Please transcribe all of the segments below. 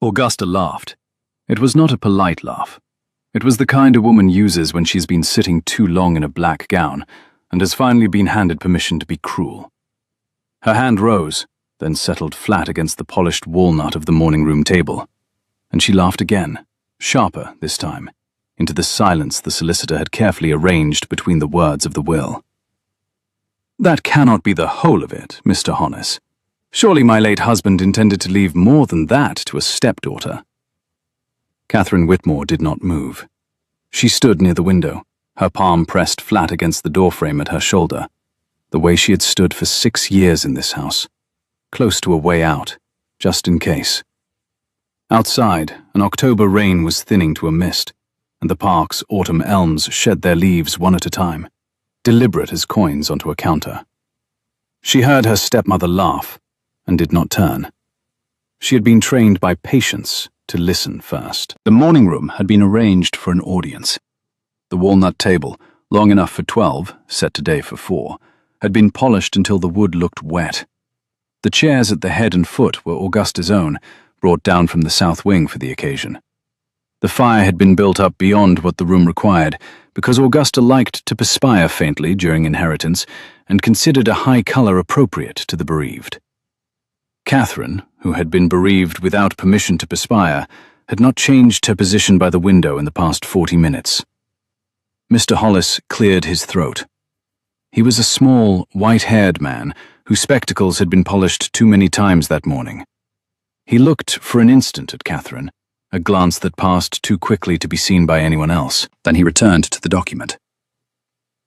Augusta laughed. It was not a polite laugh. It was the kind a woman uses when she's been sitting too long in a black gown and has finally been handed permission to be cruel. Her hand rose, then settled flat against the polished walnut of the morning room table, and she laughed again, sharper this time, into the silence the solicitor had carefully arranged between the words of the will. "That cannot be the whole of it, Mr. Hollis. Surely my late husband intended to leave more than that to a stepdaughter." Catherine Whitmore did not move. She stood near the window, her palm pressed flat against the doorframe at her shoulder, the way she had stood for 6 years in this house, close to a way out, just in case. Outside, an October rain was thinning to a mist, and the park's autumn elms shed their leaves one at a time, deliberate as coins onto a counter. She heard her stepmother laugh, and did not turn. She had been trained by patience to listen first. The morning room had been arranged for an audience. The walnut table, long enough for 12, set today for 4, had been polished until the wood looked wet. The chairs at the head and foot were Augusta's own, brought down from the south wing for the occasion. The fire had been built up beyond what the room required, because Augusta liked to perspire faintly during inheritance and considered a high color appropriate to the bereaved. Catherine, who had been bereaved without permission to perspire, had not changed her position by the window in the past 40 minutes. Mr. Hollis cleared his throat. He was a small, white-haired man whose spectacles had been polished too many times that morning. He looked for an instant at Catherine, a glance that passed too quickly to be seen by anyone else. Then he returned to the document.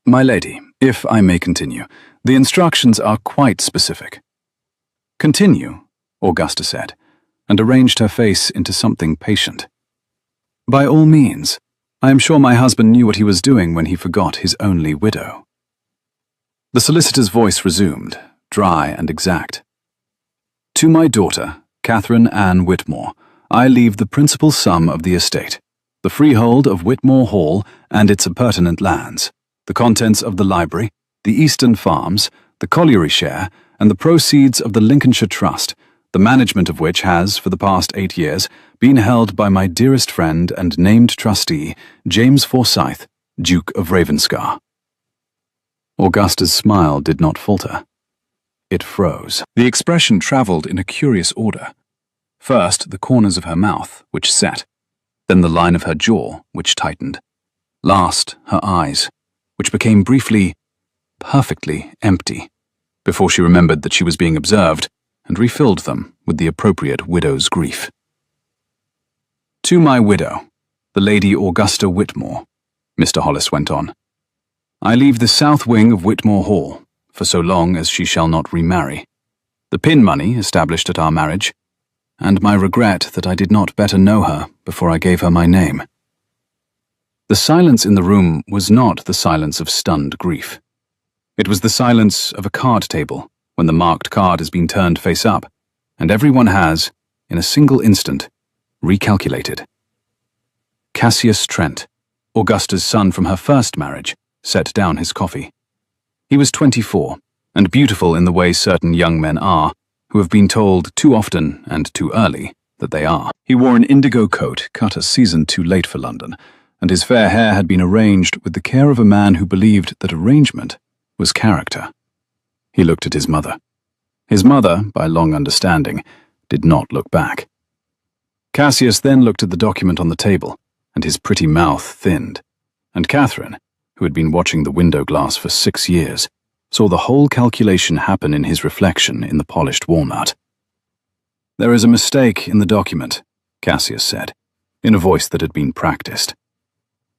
"My lady, if I may continue, the instructions are quite specific." "Continue," Augusta said, and arranged her face into something patient. "By all means. I am sure my husband knew what he was doing when he forgot his only widow." The solicitor's voice resumed, dry and exact. "To my daughter, Catherine Ann Whitmore, I leave the principal sum of the estate, the freehold of Whitmore Hall and its appurtenant lands, the contents of the library, the Eastern farms, the colliery share, and the proceeds of the Lincolnshire Trust, the management of which has, for the past 8 years, been held by my dearest friend and named trustee, James Forsyth, Duke of Ravenscar." Augusta's smile did not falter. It froze. The expression travelled in a curious order. First, the corners of her mouth, which set, then the line of her jaw, which tightened. Last, her eyes, which became briefly, perfectly empty, before she remembered that she was being observed, and refilled them with the appropriate widow's grief. "To my widow, the Lady Augusta Whitmore," Mr. Hollis went on, "I leave the south wing of Whitmore Hall, for so long as she shall not remarry, the pin money established at our marriage, and my regret that I did not better know her before I gave her my name." The silence in the room was not the silence of stunned grief. It was the silence of a card table when the marked card has been turned face up, and everyone has, in a single instant, recalculated. Cassius Trent, Augusta's son from her first marriage, set down his coffee. He was 24, and beautiful in the way certain young men are, who have been told too often and too early that they are. He wore an indigo coat cut a season too late for London, and his fair hair had been arranged with the care of a man who believed that arrangement was character. He looked at his mother. His mother, by long understanding, did not look back. Cassius then looked at the document on the table, and his pretty mouth thinned, and Catherine, who had been watching the window glass for 6 years, saw the whole calculation happen in his reflection in the polished walnut. "There is a mistake in the document," Cassius said, in a voice that had been practiced.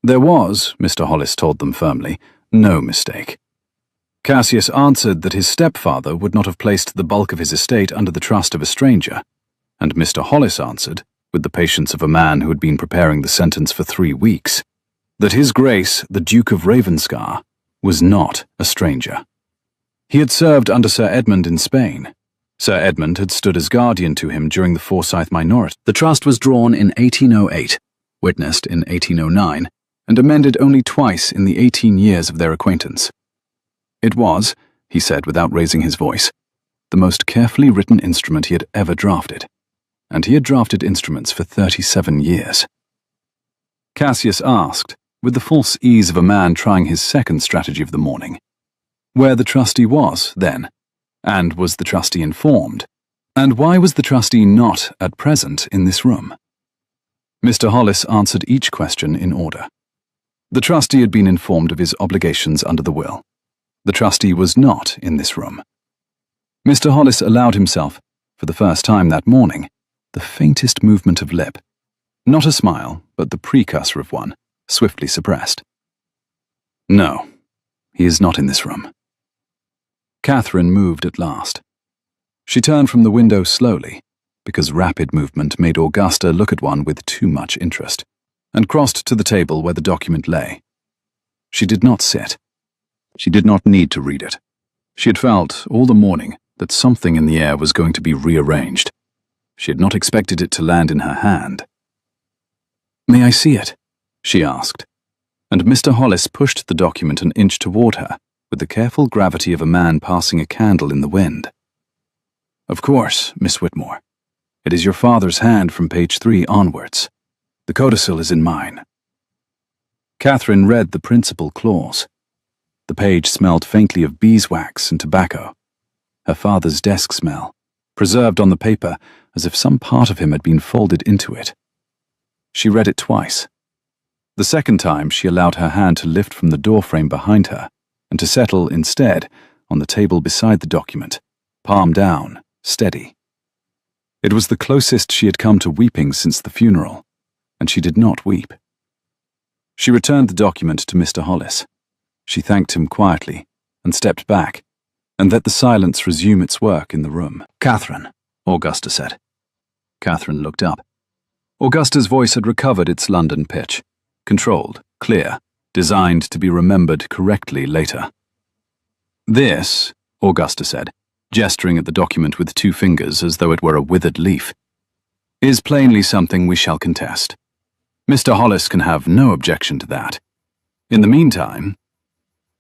There was, Mr. Hollis told them firmly, no mistake. Cassius answered that his stepfather would not have placed the bulk of his estate under the trust of a stranger, and Mr. Hollis answered, with the patience of a man who had been preparing the sentence for 3 weeks, that His Grace, the Duke of Ravenscar, was not a stranger. He had served under Sir Edmund in Spain. Sir Edmund had stood as guardian to him during the Forsyth minority. The trust was drawn in 1808, witnessed in 1809, and amended only twice in the 18 years of their acquaintance. It was, he said without raising his voice, the most carefully written instrument he had ever drafted. and he had drafted instruments for 37 years. Cassius asked, with the false ease of a man trying his second strategy of the morning, where the trustee was, then, and was the trustee informed, and why was the trustee not at present in this room? Mr. Hollis answered each question in order. The trustee had been informed of his obligations under the will. The trustee was not in this room. Mr. Hollis allowed himself, for the first time that morning, the faintest movement of lip. Not a smile, but the precursor of one, swiftly suppressed. No, he is not in this room. Catherine moved at last. She turned from the window slowly, because rapid movement made Augusta look at one with too much interest, and crossed to the table where the document lay. She did not sit. She did not need to read it. She had felt, all the morning, that something in the air was going to be rearranged. She had not expected it to land in her hand. "May I see it?" she asked, and Mr. Hollis pushed the document an inch toward her, with the careful gravity of a man passing a candle in the wind. "Of course, Miss Whitmore. It is your father's hand from page 3 onwards. The codicil is in mine." Catherine read the principal clause. The page smelled faintly of beeswax and tobacco. Her father's desk smell, preserved on the paper as if some part of him had been folded into it. She read it twice. The second time she allowed her hand to lift from the doorframe behind her and to settle, instead, on the table beside the document, palm down, steady. It was the closest she had come to weeping since the funeral, and she did not weep. She returned the document to Mr. Hollis. She thanked him quietly and stepped back, and let the silence resume its work in the room. "Catherine," Augusta said. Catherine looked up. Augusta's voice had recovered its London pitch, controlled, clear, designed to be remembered correctly later. "This," Augusta said, gesturing at the document with 2 fingers as though it were a withered leaf, "is plainly something we shall contest. Mr. Hollis can have no objection to that. In the meantime—"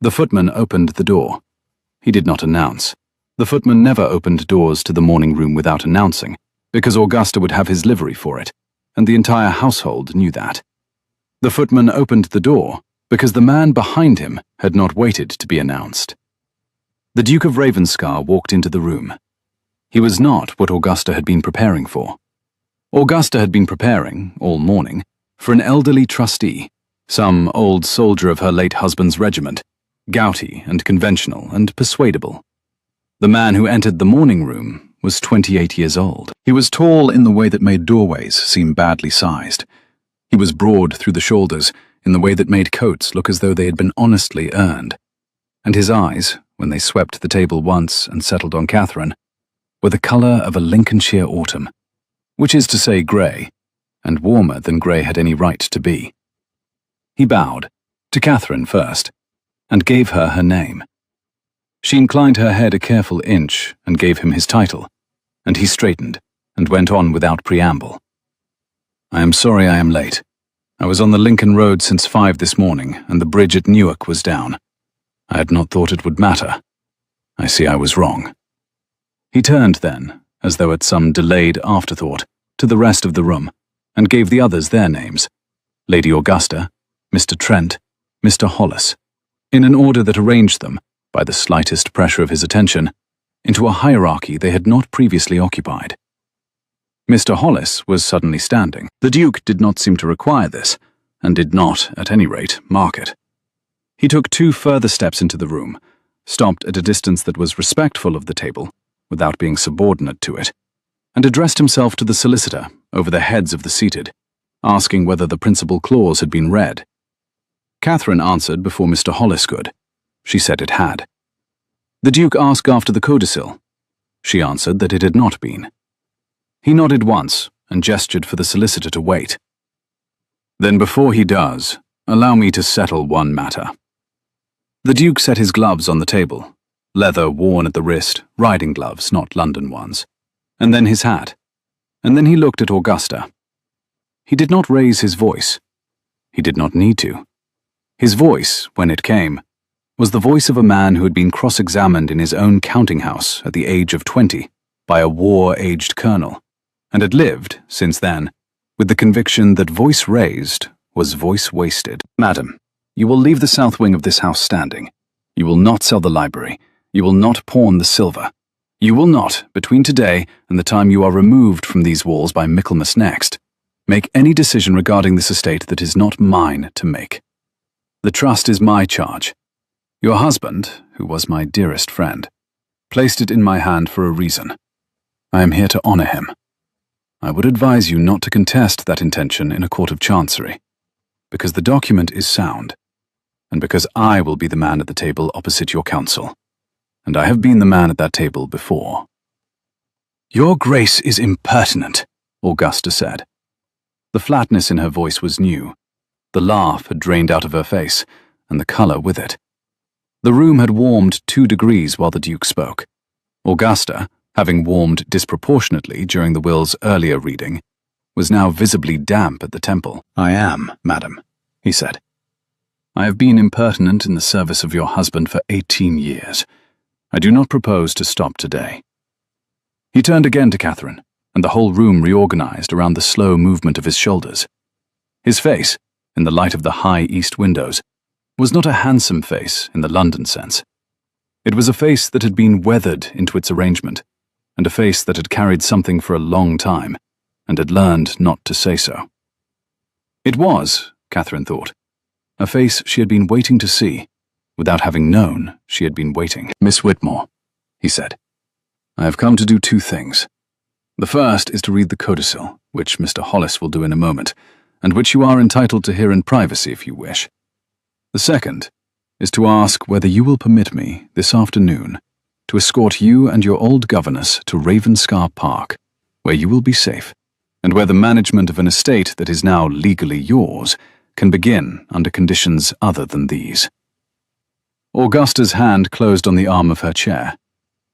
The footman opened the door. He did not announce. The footman never opened doors to the morning room without announcing, because Augusta would have his livery for it, and the entire household knew that. The footman opened the door because the man behind him had not waited to be announced. The Duke of Ravenscar walked into the room. He was not what Augusta had been preparing for. Augusta had been preparing, all morning, for an elderly trustee, some old soldier of her late husband's regiment, gouty and conventional and persuadable. The man who entered the morning room was 28 years old. He was tall in the way that made doorways seem badly sized. He was broad through the shoulders in the way that made coats look as though they had been honestly earned. And his eyes, when they swept the table once and settled on Catherine, were the colour of a Lincolnshire autumn, which is to say grey, and warmer than grey had any right to be. He bowed, to Catherine first, and gave her her name. She inclined her head a careful inch and gave him his title, and he straightened and went on without preamble. "I am sorry I am late. I was on the Lincoln Road since 5 this morning, and the bridge at Newark was down. I had not thought it would matter. I see I was wrong." He turned then, as though at some delayed afterthought, to the rest of the room, and gave the others their names: Lady Augusta, Mr. Trent, Mr. Hollis, in an order that arranged them, by the slightest pressure of his attention, into a hierarchy they had not previously occupied. Mr. Hollis was suddenly standing. The Duke did not seem to require this, and did not, at any rate, mark it. He took 2 further steps into the room, stopped at a distance that was respectful of the table, without being subordinate to it, and addressed himself to the solicitor over the heads of the seated, asking whether the principal clause had been read. Catherine answered before Mr. Hollis could. She said it had. The Duke asked after the codicil. She answered that it had not been. He nodded once and gestured for the solicitor to wait. "Then before he does, allow me to settle one matter." The Duke set his gloves on the table, leather worn at the wrist, riding gloves, not London ones, and then his hat, and then he looked at Augusta. He did not raise his voice. He did not need to. His voice, when it came, was the voice of a man who had been cross-examined in his own counting-house at the age of 20 by a war-aged colonel, and had lived, since then, with the conviction that voice raised was voice wasted. Madam, you will leave the south wing of this house standing. You will not sell the library. You will not pawn the silver. You will not, between today and the time you are removed from these walls by Michaelmas next, make any decision regarding this estate that is not mine to make. The trust is my charge. Your husband, who was my dearest friend, placed it in my hand for a reason. I am here to honor him. I would advise you not to contest that intention in a court of chancery, because the document is sound, and because I will be the man at the table opposite your counsel, and I have been the man at that table before. Your Grace is impertinent, Augusta said. The flatness in her voice was new. The laugh had drained out of her face, and the color with it. The room had warmed 2 degrees while the Duke spoke. Augusta, having warmed disproportionately during the will's earlier reading, was now visibly damp at the temple. I am, madam, he said. I have been impertinent in the service of your husband for 18 years. I do not propose to stop today. He turned again to Catherine, and the whole room reorganized around the slow movement of his shoulders. His face, in the light of the high east windows, was not a handsome face in the London sense. It was a face that had been weathered into its arrangement, and a face that had carried something for a long time, and had learned not to say so. It was, Catherine thought, a face she had been waiting to see, without having known she had been waiting. Miss Whitmore, he said, I have come to do 2 things. The first is to read the codicil, which Mr. Hollis will do in a moment, and which you are entitled to hear in privacy if you wish. The second is to ask whether you will permit me, this afternoon, to escort you and your old governess to Ravenscar Park, where you will be safe, and where the management of an estate that is now legally yours can begin under conditions other than these. Augusta's hand closed on the arm of her chair.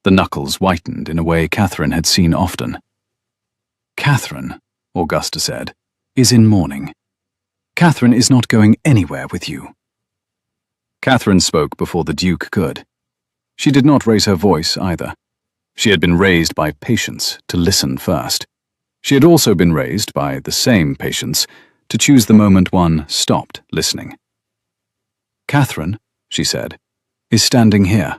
The knuckles whitened in a way Catherine had seen often. Catherine, Augusta said, is in mourning. Catherine is not going anywhere with you. Catherine spoke before the Duke could. She did not raise her voice either. She had been raised by patience to listen first. She had also been raised by the same patience to choose the moment one stopped listening. Catherine, she said, is standing here.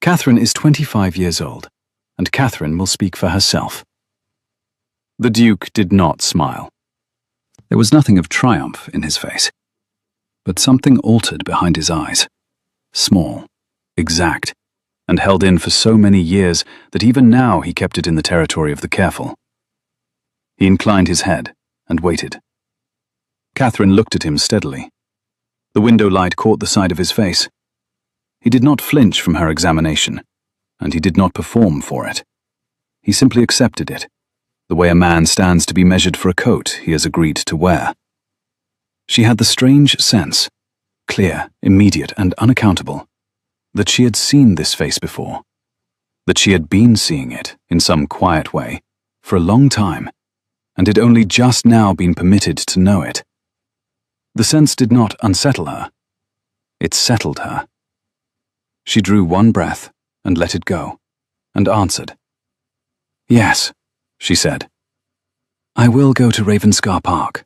Catherine is 25 years old, and Catherine will speak for herself. The Duke did not smile. There was nothing of triumph in his face, but something altered behind his eyes, small, exact, and held in for so many years that even now he kept it in the territory of the careful. He inclined his head and waited. Catherine looked at him steadily. The window light caught the side of his face. He did not flinch from her examination, and he did not perform for it. He simply accepted it, the way a man stands to be measured for a coat he has agreed to wear. She had the strange sense, clear, immediate, and unaccountable, that she had seen this face before, that she had been seeing it, in some quiet way, for a long time, and had only just now been permitted to know it. The sense did not unsettle her. It settled her. She drew one breath and let it go, and answered. Yes, she said. I will go to Ravenscar Park.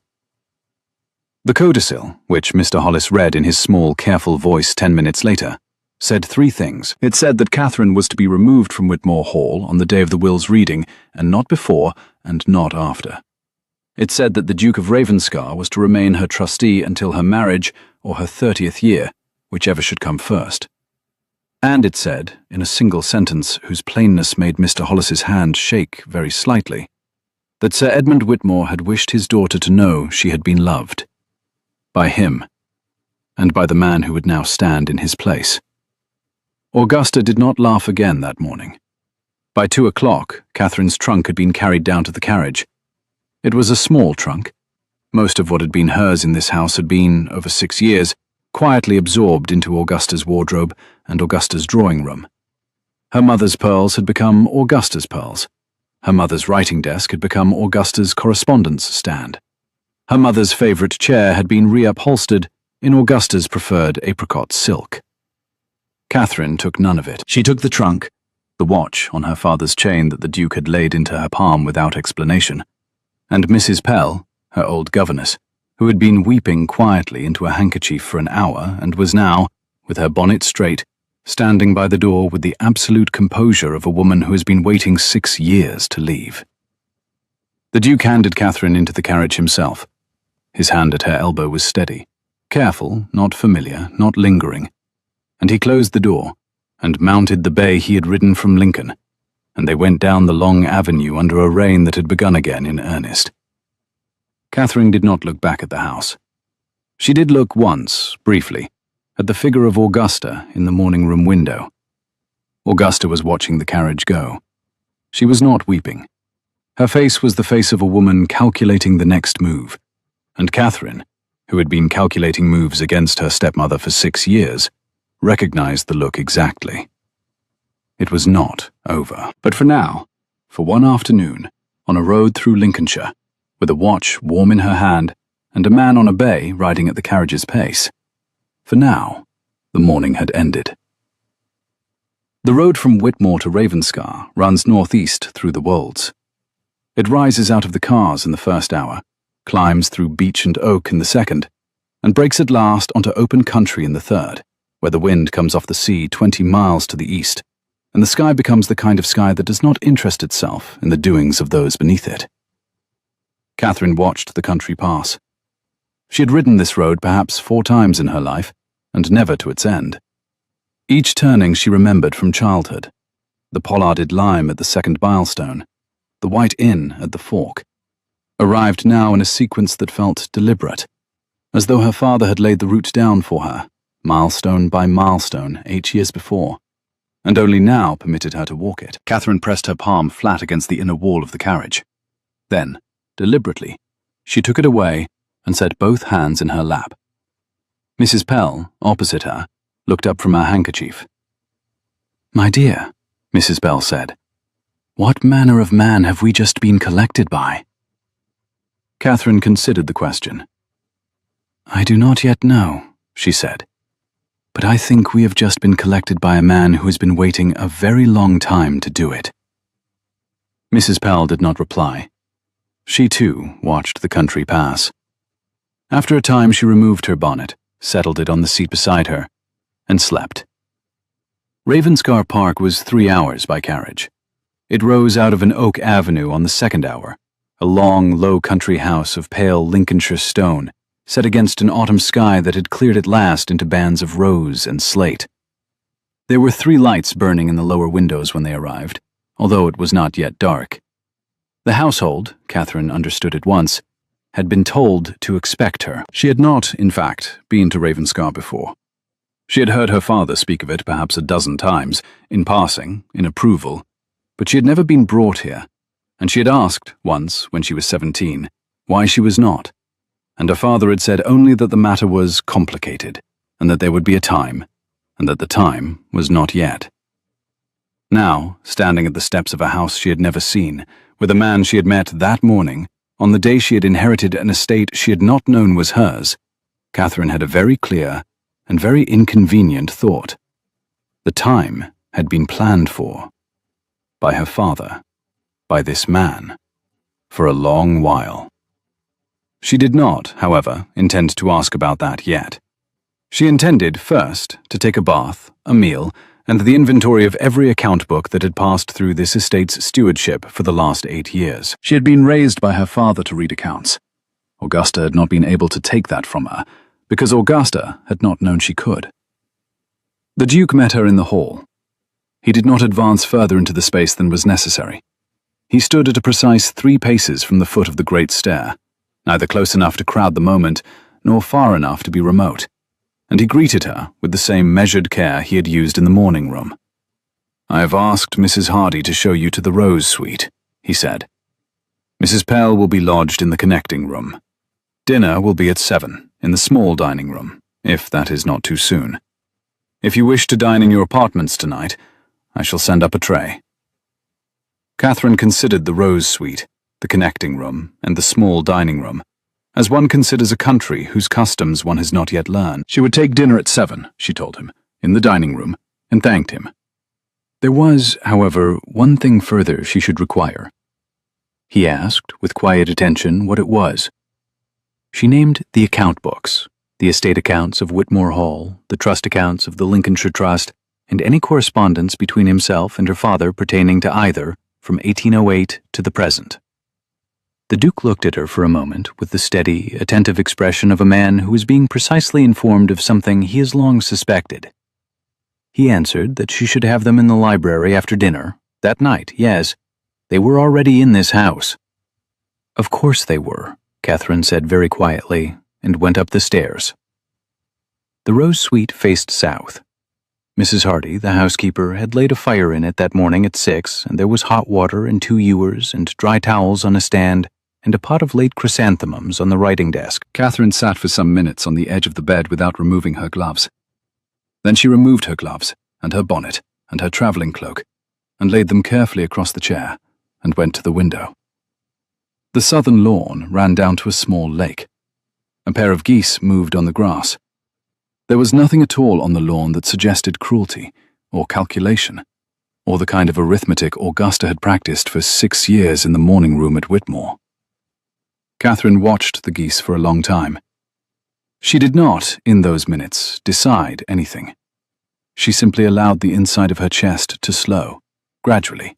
The codicil, which Mr. Hollis read in his small, careful voice 10 minutes later, said 3 things. It said that Catherine was to be removed from Whitmore Hall on the day of the will's reading, and not before and not after. It said that the Duke of Ravenscar was to remain her trustee until her marriage or her 30th year, whichever should come first. And it said, in a single sentence whose plainness made Mr. Hollis's hand shake very slightly, that Sir Edmund Whitmore had wished his daughter to know she had been loved. By him, and by the man who would now stand in his place. Augusta did not laugh again that morning. By 2 o'clock, Catherine's trunk had been carried down to the carriage. It was a small trunk. Most of what had been hers in this house had been, over 6 years, quietly absorbed into Augusta's wardrobe and Augusta's drawing room. Her mother's pearls had become Augusta's pearls. Her mother's writing desk had become Augusta's correspondence stand. Her mother's favorite chair had been reupholstered in Augusta's preferred apricot silk. Catherine took none of it. She took the trunk, the watch on her father's chain that the Duke had laid into her palm without explanation, and Mrs. Pell, her old governess, who had been weeping quietly into a handkerchief for an hour and was now, with her bonnet straight, standing by the door with the absolute composure of a woman who has been waiting 6 years to leave. The Duke handed Catherine into the carriage himself. His hand at her elbow was steady, careful, not familiar, not lingering, and he closed the door and mounted the bay he had ridden from Lincoln, and they went down the long avenue under a rain that had begun again in earnest. Catherine did not look back at the house. She did look once, briefly, at the figure of Augusta in the morning-room window. Augusta was watching the carriage go. She was not weeping. Her face was the face of a woman calculating the next move, and Catherine, who had been calculating moves against her stepmother for 6 years, recognized the look exactly. It was not over. But for now, for one afternoon, on a road through Lincolnshire, with a watch warm in her hand and a man on a bay riding at the carriage's pace, for now, the morning had ended. The road from Whitmore to Ravenscar runs northeast through the wolds. It rises out of the cars in the first hour, climbs through beech and oak in the second, and breaks at last onto open country in the third, where the wind comes off the sea 20 miles to the east, and the sky becomes the kind of sky that does not interest itself in the doings of those beneath it. Catherine watched the country pass. She had ridden this road perhaps 4 times in her life, and never to its end. Each turning she remembered from childhood: the pollarded lime at the second milestone, the white inn at the fork, arrived now in a sequence that felt deliberate, as though her father had laid the route down for her, milestone by milestone, 8 years before, and only now permitted her to walk it. Catherine pressed her palm flat against the inner wall of the carriage. Then, deliberately, she took it away and set both hands in her lap. Mrs. Pell, opposite her, looked up from her handkerchief. "My dear," Mrs. Pell said, "what manner of man have we just been collected by?" Catherine considered the question. "I do not yet know," she said, "but I think we have just been collected by a man who has been waiting a very long time to do it." Mrs. Pell did not reply. She, too, watched the country pass. After a time she removed her bonnet, settled it on the seat beside her, and slept. Ravenscar Park was 3 hours by carriage. It rose out of an oak avenue on the second hour, a long, low country house of pale Lincolnshire stone, set against an autumn sky that had cleared at last into bands of rose and slate. There were 3 lights burning in the lower windows when they arrived, although it was not yet dark. The household, Catherine understood at once, had been told to expect her. She had not, in fact, been to Ravenscar before. She had heard her father speak of it perhaps a dozen times, in passing, in approval, but she had never been brought here, and she had asked, once, when she was 17, why she was not, and her father had said only that the matter was complicated, and that there would be a time, and that the time was not yet. Now, standing at the steps of a house she had never seen, with a man she had met that morning, on the day she had inherited an estate she had not known was hers, Catherine had a very clear and very inconvenient thought. The time had been planned for. By her father. By this man. For a long while. She did not, however, intend to ask about that yet. She intended, first, to take a bath, a meal, and the inventory of every account book that had passed through this estate's stewardship for the last 8 years. She had been raised by her father to read accounts. Augusta had not been able to take that from her, because Augusta had not known she could. The Duke met her in the hall. He did not advance further into the space than was necessary. He stood at a precise 3 paces from the foot of the great stair, neither close enough to crowd the moment, nor far enough to be remote, and he greeted her with the same measured care he had used in the morning room. "I have asked Mrs. Hardy to show you to the Rose Suite," he said. "Mrs. Pell will be lodged in the connecting room. Dinner will be at 7, in the small dining room, if that is not too soon. If you wish to dine in your apartments tonight, I shall send up a tray." Catherine considered the Rose Suite, the connecting room, and the small dining room, as one considers a country whose customs one has not yet learned. She would take dinner at 7, she told him, in the dining room, and thanked him. There was, however, one thing further she should require. He asked, with quiet attention, what it was. She named the account books, the estate accounts of Whitmore Hall, the trust accounts of the Lincolnshire Trust, and any correspondence between himself and her father pertaining to either from 1808 to the present. The Duke looked at her for a moment with the steady, attentive expression of a man who is being precisely informed of something he has long suspected. He answered that she should have them in the library after dinner, that night, yes. They were already in this house. Of course they were, Catherine said very quietly, and went up the stairs. The Rose Suite faced south. Mrs. Hardy, the housekeeper, had laid a fire in it that morning at 6, and there was hot water and 2 ewers and dry towels on a stand, and a pot of late chrysanthemums on the writing desk. Catherine sat for some minutes on the edge of the bed without removing her gloves. Then she removed her gloves, and her bonnet, and her travelling cloak, and laid them carefully across the chair, and went to the window. The southern lawn ran down to a small lake. A pair of geese moved on the grass. There was nothing at all on the lawn that suggested cruelty, or calculation, or the kind of arithmetic Augusta had practiced for 6 years in the morning room at Whitmore. Catherine watched the geese for a long time. She did not, in those minutes, decide anything. She simply allowed the inside of her chest to slow, gradually,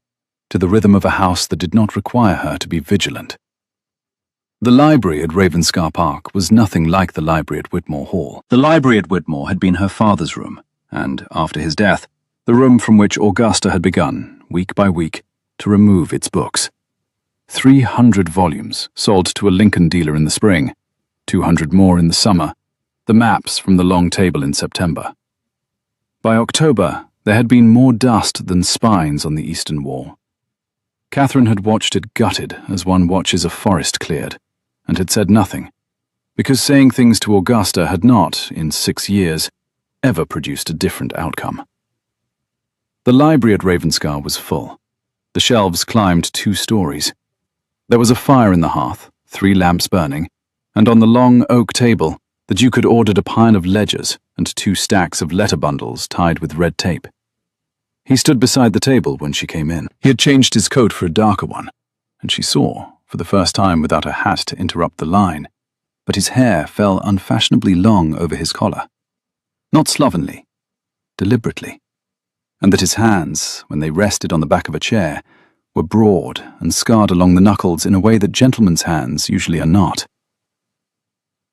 to the rhythm of a house that did not require her to be vigilant. The library at Ravenscar Park was nothing like the library at Whitmore Hall. The library at Whitmore had been her father's room, and, after his death, the room from which Augusta had begun, week by week, to remove its books. 300 volumes sold to a Lincoln dealer in the spring, 200 more in the summer, the maps from the long table in September. By October, there had been more dust than spines on the eastern wall. Catherine had watched it gutted as one watches a forest cleared, and had said nothing, because saying things to Augusta had not, in 6 years, ever produced a different outcome. The library at Ravenscar was full. The shelves climbed 2 stories. There was a fire in the hearth, 3 lamps burning, and on the long oak table, the Duke had ordered a pile of ledgers and 2 stacks of letter bundles tied with red tape. He stood beside the table when she came in. He had changed his coat for a darker one, and she saw, for the first time without a hat to interrupt the line, but his hair fell unfashionably long over his collar. Not slovenly, deliberately, and that his hands, when they rested on the back of a chair, were broad and scarred along the knuckles in a way that gentlemen's hands usually are not.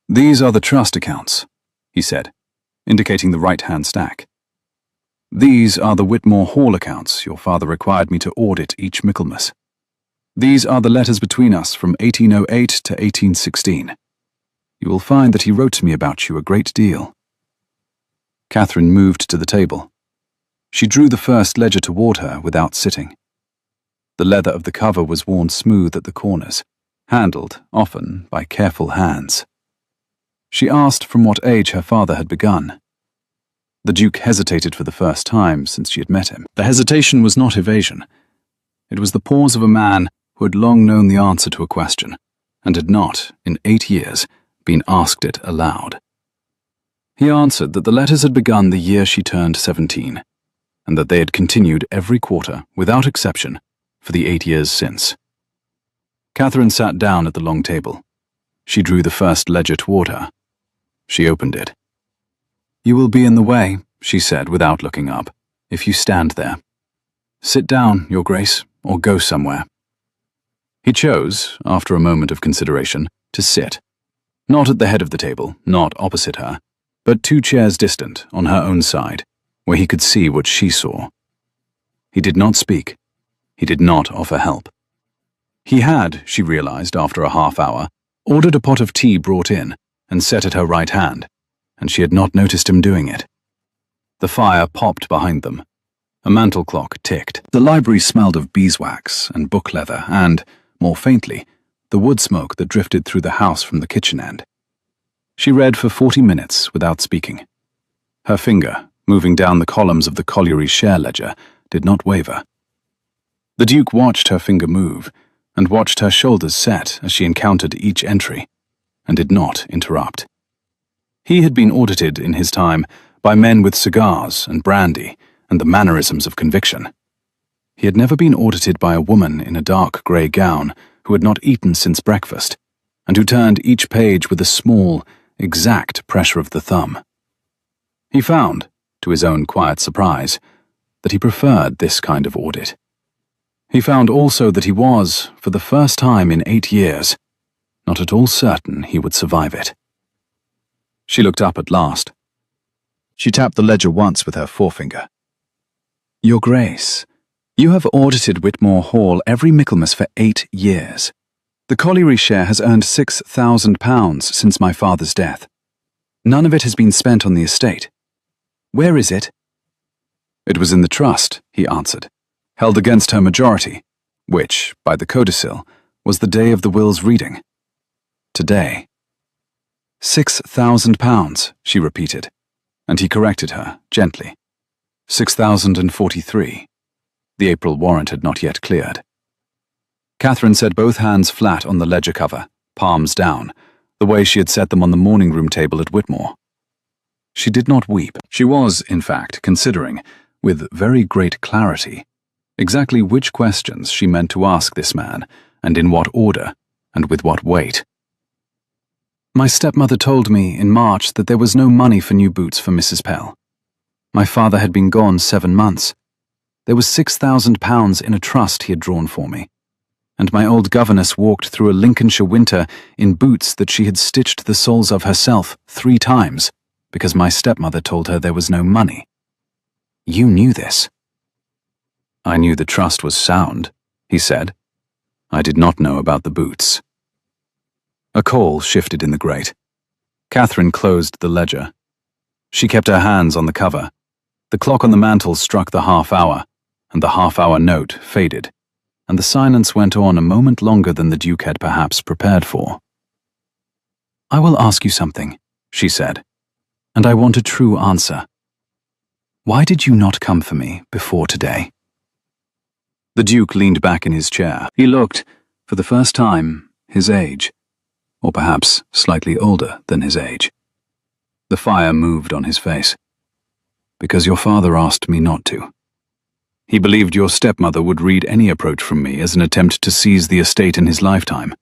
"These are the trust accounts," he said, indicating the right-hand stack. "These are the Whitmore Hall accounts your father required me to audit each Michaelmas. These are the letters between us from 1808 to 1816. You will find that he wrote to me about you a great deal." Catherine moved to the table. She drew the first ledger toward her without sitting. The leather of the cover was worn smooth at the corners, handled, often, by careful hands. She asked from what age her father had begun. The Duke hesitated for the first time since she had met him. The hesitation was not evasion. It was the pause of a man who had long known the answer to a question, and had not, in 8 years, been asked it aloud. He answered that the letters had begun the year she turned 17, and that they had continued every quarter, without exception, for the 8 years since. Catherine sat down at the long table. She drew the first ledger toward her. She opened it. "You will be in the way," she said without looking up, "if you stand there. Sit down, Your Grace, or go somewhere." He chose, after a moment of consideration, to sit, not at the head of the table, not opposite her, but 2 chairs distant, on her own side, where he could see what she saw. He did not speak. He did not offer help. He had, she realized after a half hour, ordered a pot of tea brought in and set at her right hand, and she had not noticed him doing it. The fire popped behind them. A mantel clock ticked. The library smelled of beeswax and book leather and, more faintly, the wood smoke that drifted through the house from the kitchen end. She read for 40 minutes without speaking. Her finger, moving down the columns of the colliery share ledger, did not waver. The Duke watched her finger move, and watched her shoulders set as she encountered each entry, and did not interrupt. He had been audited in his time by men with cigars and brandy and the mannerisms of conviction. He had never been audited by a woman in a dark grey gown who had not eaten since breakfast, and who turned each page with a small, exact pressure of the thumb. He found, to his own quiet surprise, that he preferred this kind of audit. He found also that he was, for the first time in 8 years, not at all certain he would survive it. She looked up at last. She tapped the ledger once with her forefinger. "Your Grace, you have audited Whitmore Hall every Michaelmas for 8 years. The colliery share has earned £6,000 since my father's death. None of it has been spent on the estate. Where is it?" "It was in the trust," he answered, "held against her majority, which, by the codicil, was the day of the will's reading. Today." £6,000, she repeated, and he corrected her, gently. 6,043. The April warrant had not yet cleared. Catherine set both hands flat on the ledger cover, palms down, the way she had set them on the morning room table at Whitmore. She did not weep. She was, in fact, considering, with very great clarity, exactly which questions she meant to ask this man, and in what order, and with what weight. "My stepmother told me in March that there was no money for new boots for Mrs. Pell. My father had been gone 7 months. There was £6,000 in a trust he had drawn for me, and my old governess walked through a Lincolnshire winter in boots that she had stitched the soles of herself 3 times, because my stepmother told her there was no money. You knew this." "I knew the trust was sound," he said. "I did not know about the boots." A coal shifted in the grate. Catherine closed the ledger. She kept her hands on the cover. The clock on the mantel struck the half-hour, and the half-hour note faded, and the silence went on a moment longer than the Duke had perhaps prepared for. "I will ask you something," she said, "and I want a true answer. Why did you not come for me before today?" The Duke leaned back in his chair. He looked, for the first time, his age, or perhaps slightly older than his age. The fire moved on his face. "Because your father asked me not to. He believed your stepmother would read any approach from me as an attempt to seize the estate in his lifetime,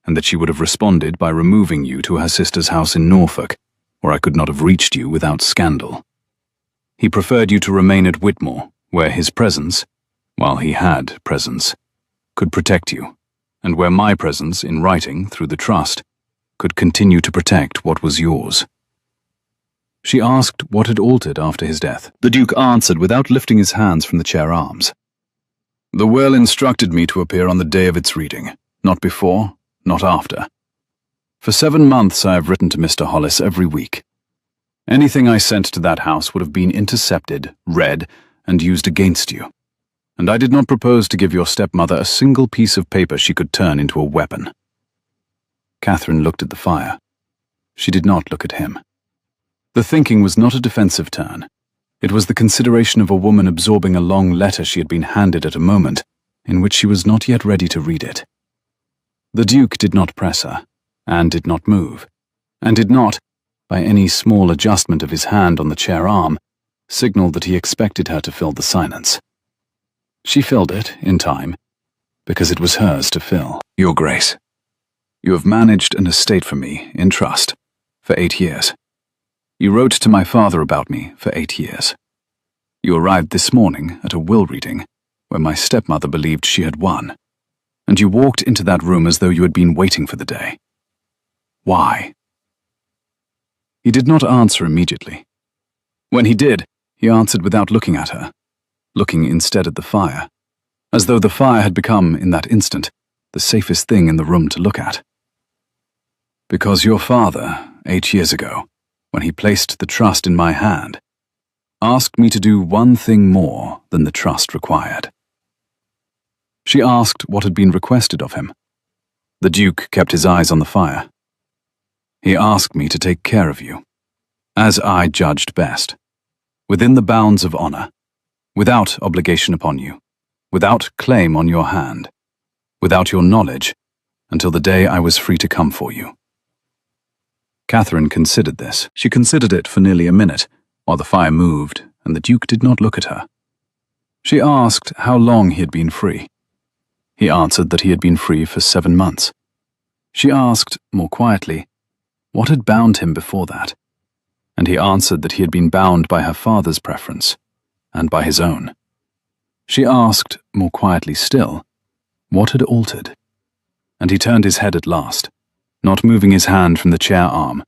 and that she would have responded by removing you to her sister's house in Norfolk, or I could not have reached you without scandal. He preferred you to remain at Whitmore, where his presence, while he had presence, could protect you, and where my presence, in writing through the trust, could continue to protect what was yours." She asked what had altered after his death. The Duke answered without lifting his hands from the chair arms. "The will instructed me to appear on the day of its reading, not before, not after. For 7 months I have written to Mr. Hollis every week. Anything I sent to that house would have been intercepted, read, and used against you. And I did not propose to give your stepmother a single piece of paper she could turn into a weapon." Catherine looked at the fire. She did not look at him. The thinking was not a defensive turn. It was the consideration of a woman absorbing a long letter she had been handed at a moment in which she was not yet ready to read it. The Duke did not press her, and did not move, and did not, by any small adjustment of his hand on the chair arm, signal that he expected her to fill the silence. She filled it, in time, because it was hers to fill. "Your Grace, you have managed an estate for me, in trust, for 8 years. You wrote to my father about me for 8 years. You arrived this morning at a will reading, where my stepmother believed she had won, and you walked into that room as though you had been waiting for the day. Why?" He did not answer immediately. When he did, he answered without looking at her, looking instead at the fire, as though the fire had become, in that instant, the safest thing in the room to look at. "Because your father, 8 years ago, when he placed the trust in my hand, asked me to do one thing more than the trust required." She asked what had been requested of him. The Duke kept his eyes on the fire. "He asked me to take care of you, as I judged best, within the bounds of honor, without obligation upon you, without claim on your hand, without your knowledge, until the day I was free to come for you." Catherine considered this. She considered it for nearly a minute, while the fire moved, and the Duke did not look at her. She asked how long he had been free. He answered that he had been free for 7 months. She asked, more quietly, what had bound him before that, and he answered that he had been bound by her father's preference, and by his own. She asked, more quietly still, what had altered, and he turned his head at last, not moving his hand from the chair arm,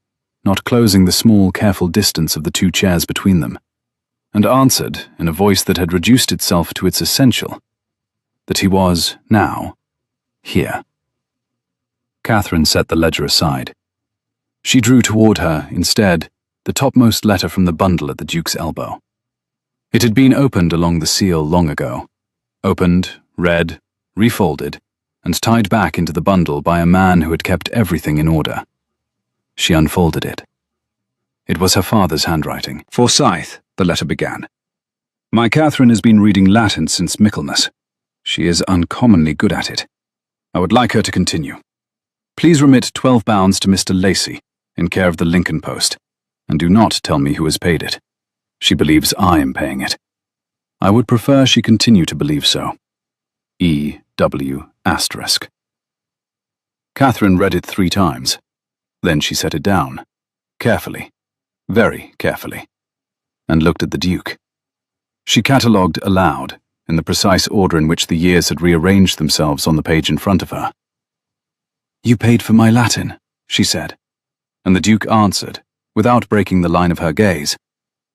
not closing the small, careful distance of the 2 chairs between them, and answered, in a voice that had reduced itself to its essential, that he was, now, here. Catherine set the ledger aside. She drew toward her, instead, the topmost letter from the bundle at the Duke's elbow. It had been opened along the seal long ago. Opened, read, refolded, and tied back into the bundle by a man who had kept everything in order. She unfolded it. It was her father's handwriting. Forsyth, the letter began. My Catherine has been reading Latin since Michaelmas. She is uncommonly good at it. I would like her to continue. Please remit £12 to Mr. Lacey, in care of the Lincoln Post, and do not tell me who has paid it. She believes I am paying it. I would prefer she continue to believe so. E.W. *. Catherine read it 3 times. Then she set it down, carefully, very carefully, and looked at the Duke. She catalogued aloud, in the precise order in which the years had rearranged themselves on the page in front of her. You paid for my Latin, she said, and the Duke answered, without breaking the line of her gaze,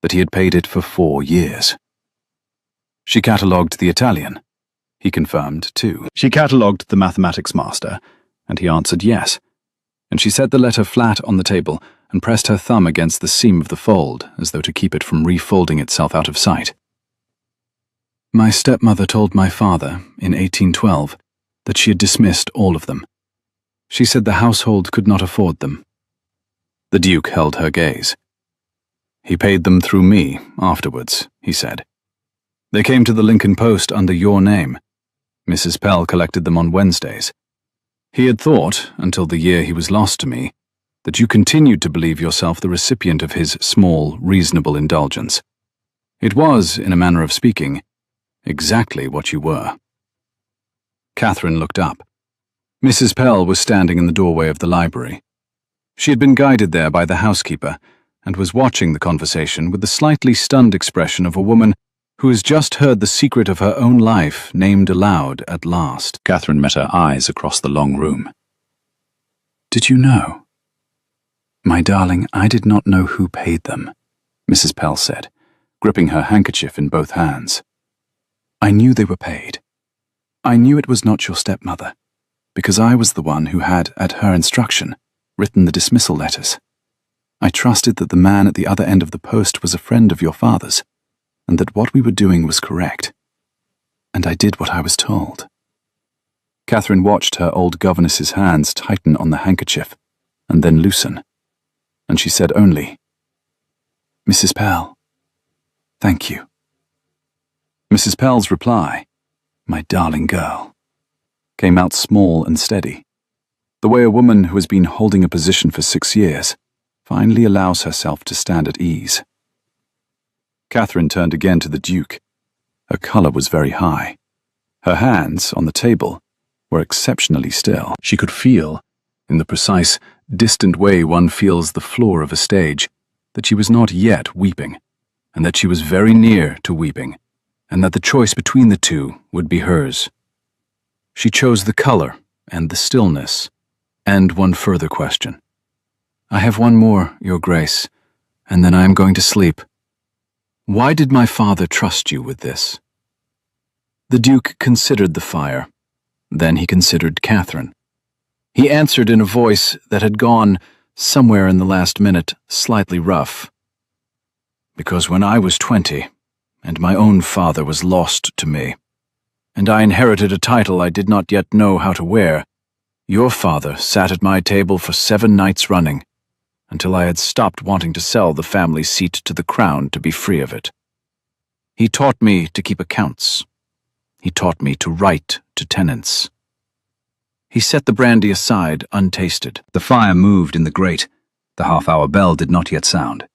that he had paid it for 4 years. She catalogued the Italian. He confirmed, too. She catalogued the mathematics master, and he answered yes, and she set the letter flat on the table and pressed her thumb against the seam of the fold, as though to keep it from refolding itself out of sight. My stepmother told my father, in 1812, that she had dismissed all of them. She said the household could not afford them. The Duke held her gaze. He paid them through me, afterwards, he said. They came to the Lincoln Post under your name. Mrs. Pell collected them on Wednesdays. He had thought, until the year he was lost to me, that you continued to believe yourself the recipient of his small, reasonable indulgence. It was, in a manner of speaking, exactly what you were. Catherine looked up. Mrs. Pell was standing in the doorway of the library. She had been guided there by the housekeeper, and was watching the conversation with the slightly stunned expression of a woman who has just heard the secret of her own life named aloud at last. Catherine met her eyes across the long room. Did you know? My darling, I did not know who paid them, Mrs. Pell said, gripping her handkerchief in both hands. I knew they were paid. I knew it was not your stepmother, because I was the one who had, at her instruction, written the dismissal letters. I trusted that the man at the other end of the post was a friend of your father's, and that what we were doing was correct. And I did what I was told. Catherine watched her old governess's hands tighten on the handkerchief, and then loosen, and she said only, Mrs. Pell, thank you. Mrs. Pell's reply, my darling girl, came out small and steady, the way a woman who has been holding a position for 6 years finally allows herself to stand at ease. Catherine turned again to the Duke. Her colour was very high. Her hands, on the table, were exceptionally still. She could feel, in the precise, distant way one feels the floor of a stage, that she was not yet weeping, and that she was very near to weeping, and that the choice between the two would be hers. She chose the colour and the stillness, and one further question. I have one more, Your Grace, and then I am going to sleep. Why did my father trust you with this? The Duke considered the fire. Then he considered Catherine. He answered in a voice that had gone, somewhere in the last minute, slightly rough. Because when I was 20, and my own father was lost to me, and I inherited a title I did not yet know how to wear, your father sat at my table for 7 nights running, until I had stopped wanting to sell the family seat to the crown to be free of it. He taught me to keep accounts. He taught me to write to tenants. He set the brandy aside, untasted. The fire moved in the grate. The half-hour bell did not yet sound.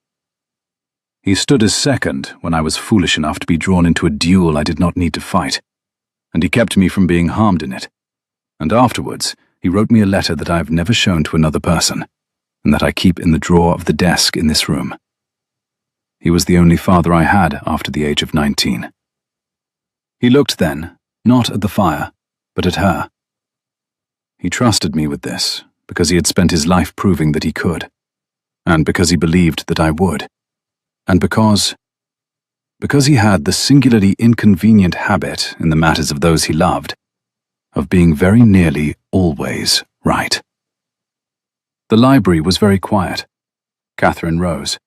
He stood as second when I was foolish enough to be drawn into a duel I did not need to fight, and he kept me from being harmed in it. And afterwards, he wrote me a letter that I have never shown to another person, and that I keep in the drawer of the desk in this room. He was the only father I had after the age of 19. He looked then, not at the fire, but at her. He trusted me with this, because he had spent his life proving that he could, and because he believed that I would, and because he had the singularly inconvenient habit in the matters of those he loved, of being very nearly always right. The library was very quiet. Catherine rose.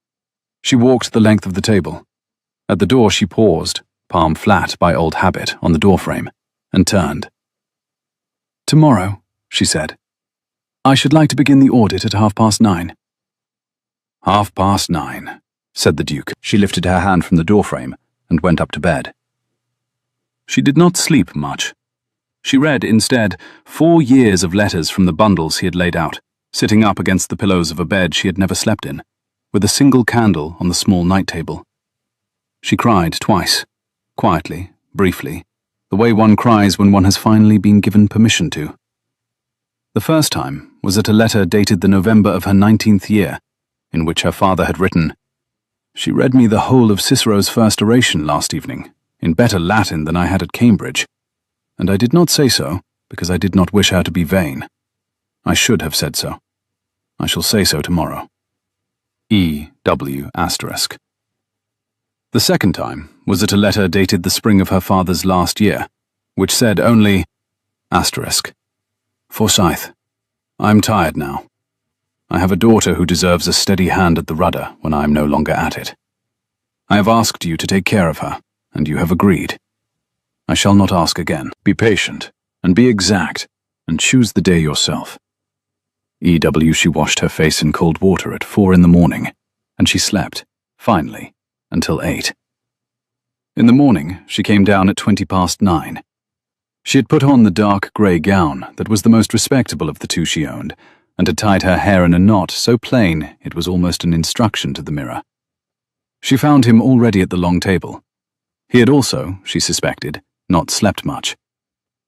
She walked the length of the table. At the door she paused, palm flat by old habit on the doorframe, and turned. "Tomorrow," she said, "I should like to begin the audit at 9:30. "9:30, said the Duke. She lifted her hand from the doorframe and went up to bed. She did not sleep much. She read, instead, 4 years of letters from the bundles he had laid out, sitting up against the pillows of a bed she had never slept in, with a single candle on the small night table. She cried twice, quietly, briefly, the way one cries when one has finally been given permission to. The first time was at a letter dated the November of her 19th year, in which her father had written, "She read me the whole of Cicero's first oration last evening, in better Latin than I had at Cambridge, and I did not say so because I did not wish her to be vain. I should have said so. I shall say so tomorrow. E.W. *. The second time was at a letter dated the spring of her father's last year, which said only, "Forsyth, I am tired now. I have a daughter who deserves a steady hand at the rudder when I am no longer at it. I have asked you to take care of her, and you have agreed. I shall not ask again. Be patient, and be exact, and choose the day yourself." E.W. She washed her face in cold water at 4 in the morning, and she slept, finally, until 8. In the morning, she came down at 9:20. She had put on the dark grey gown that was the most respectable of the two she owned, and had tied her hair in a knot so plain it was almost an instruction to the mirror. She found him already at the long table. He had also, she suspected, not slept much.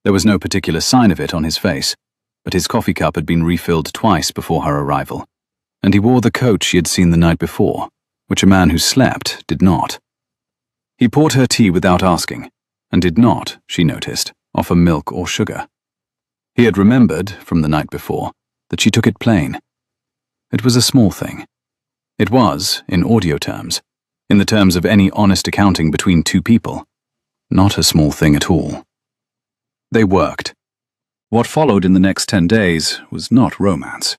There was no particular sign of it on his face, but his coffee cup had been refilled twice before her arrival, and he wore the coat she had seen the night before, which a man who slept did not. He poured her tea without asking, and did not, she noticed, offer milk or sugar. He had remembered, from the night before, that she took it plain. It was a small thing. It was, in audio terms, in the terms of any honest accounting between two people, not a small thing at all. They worked. What followed in the next 10 days was not romance.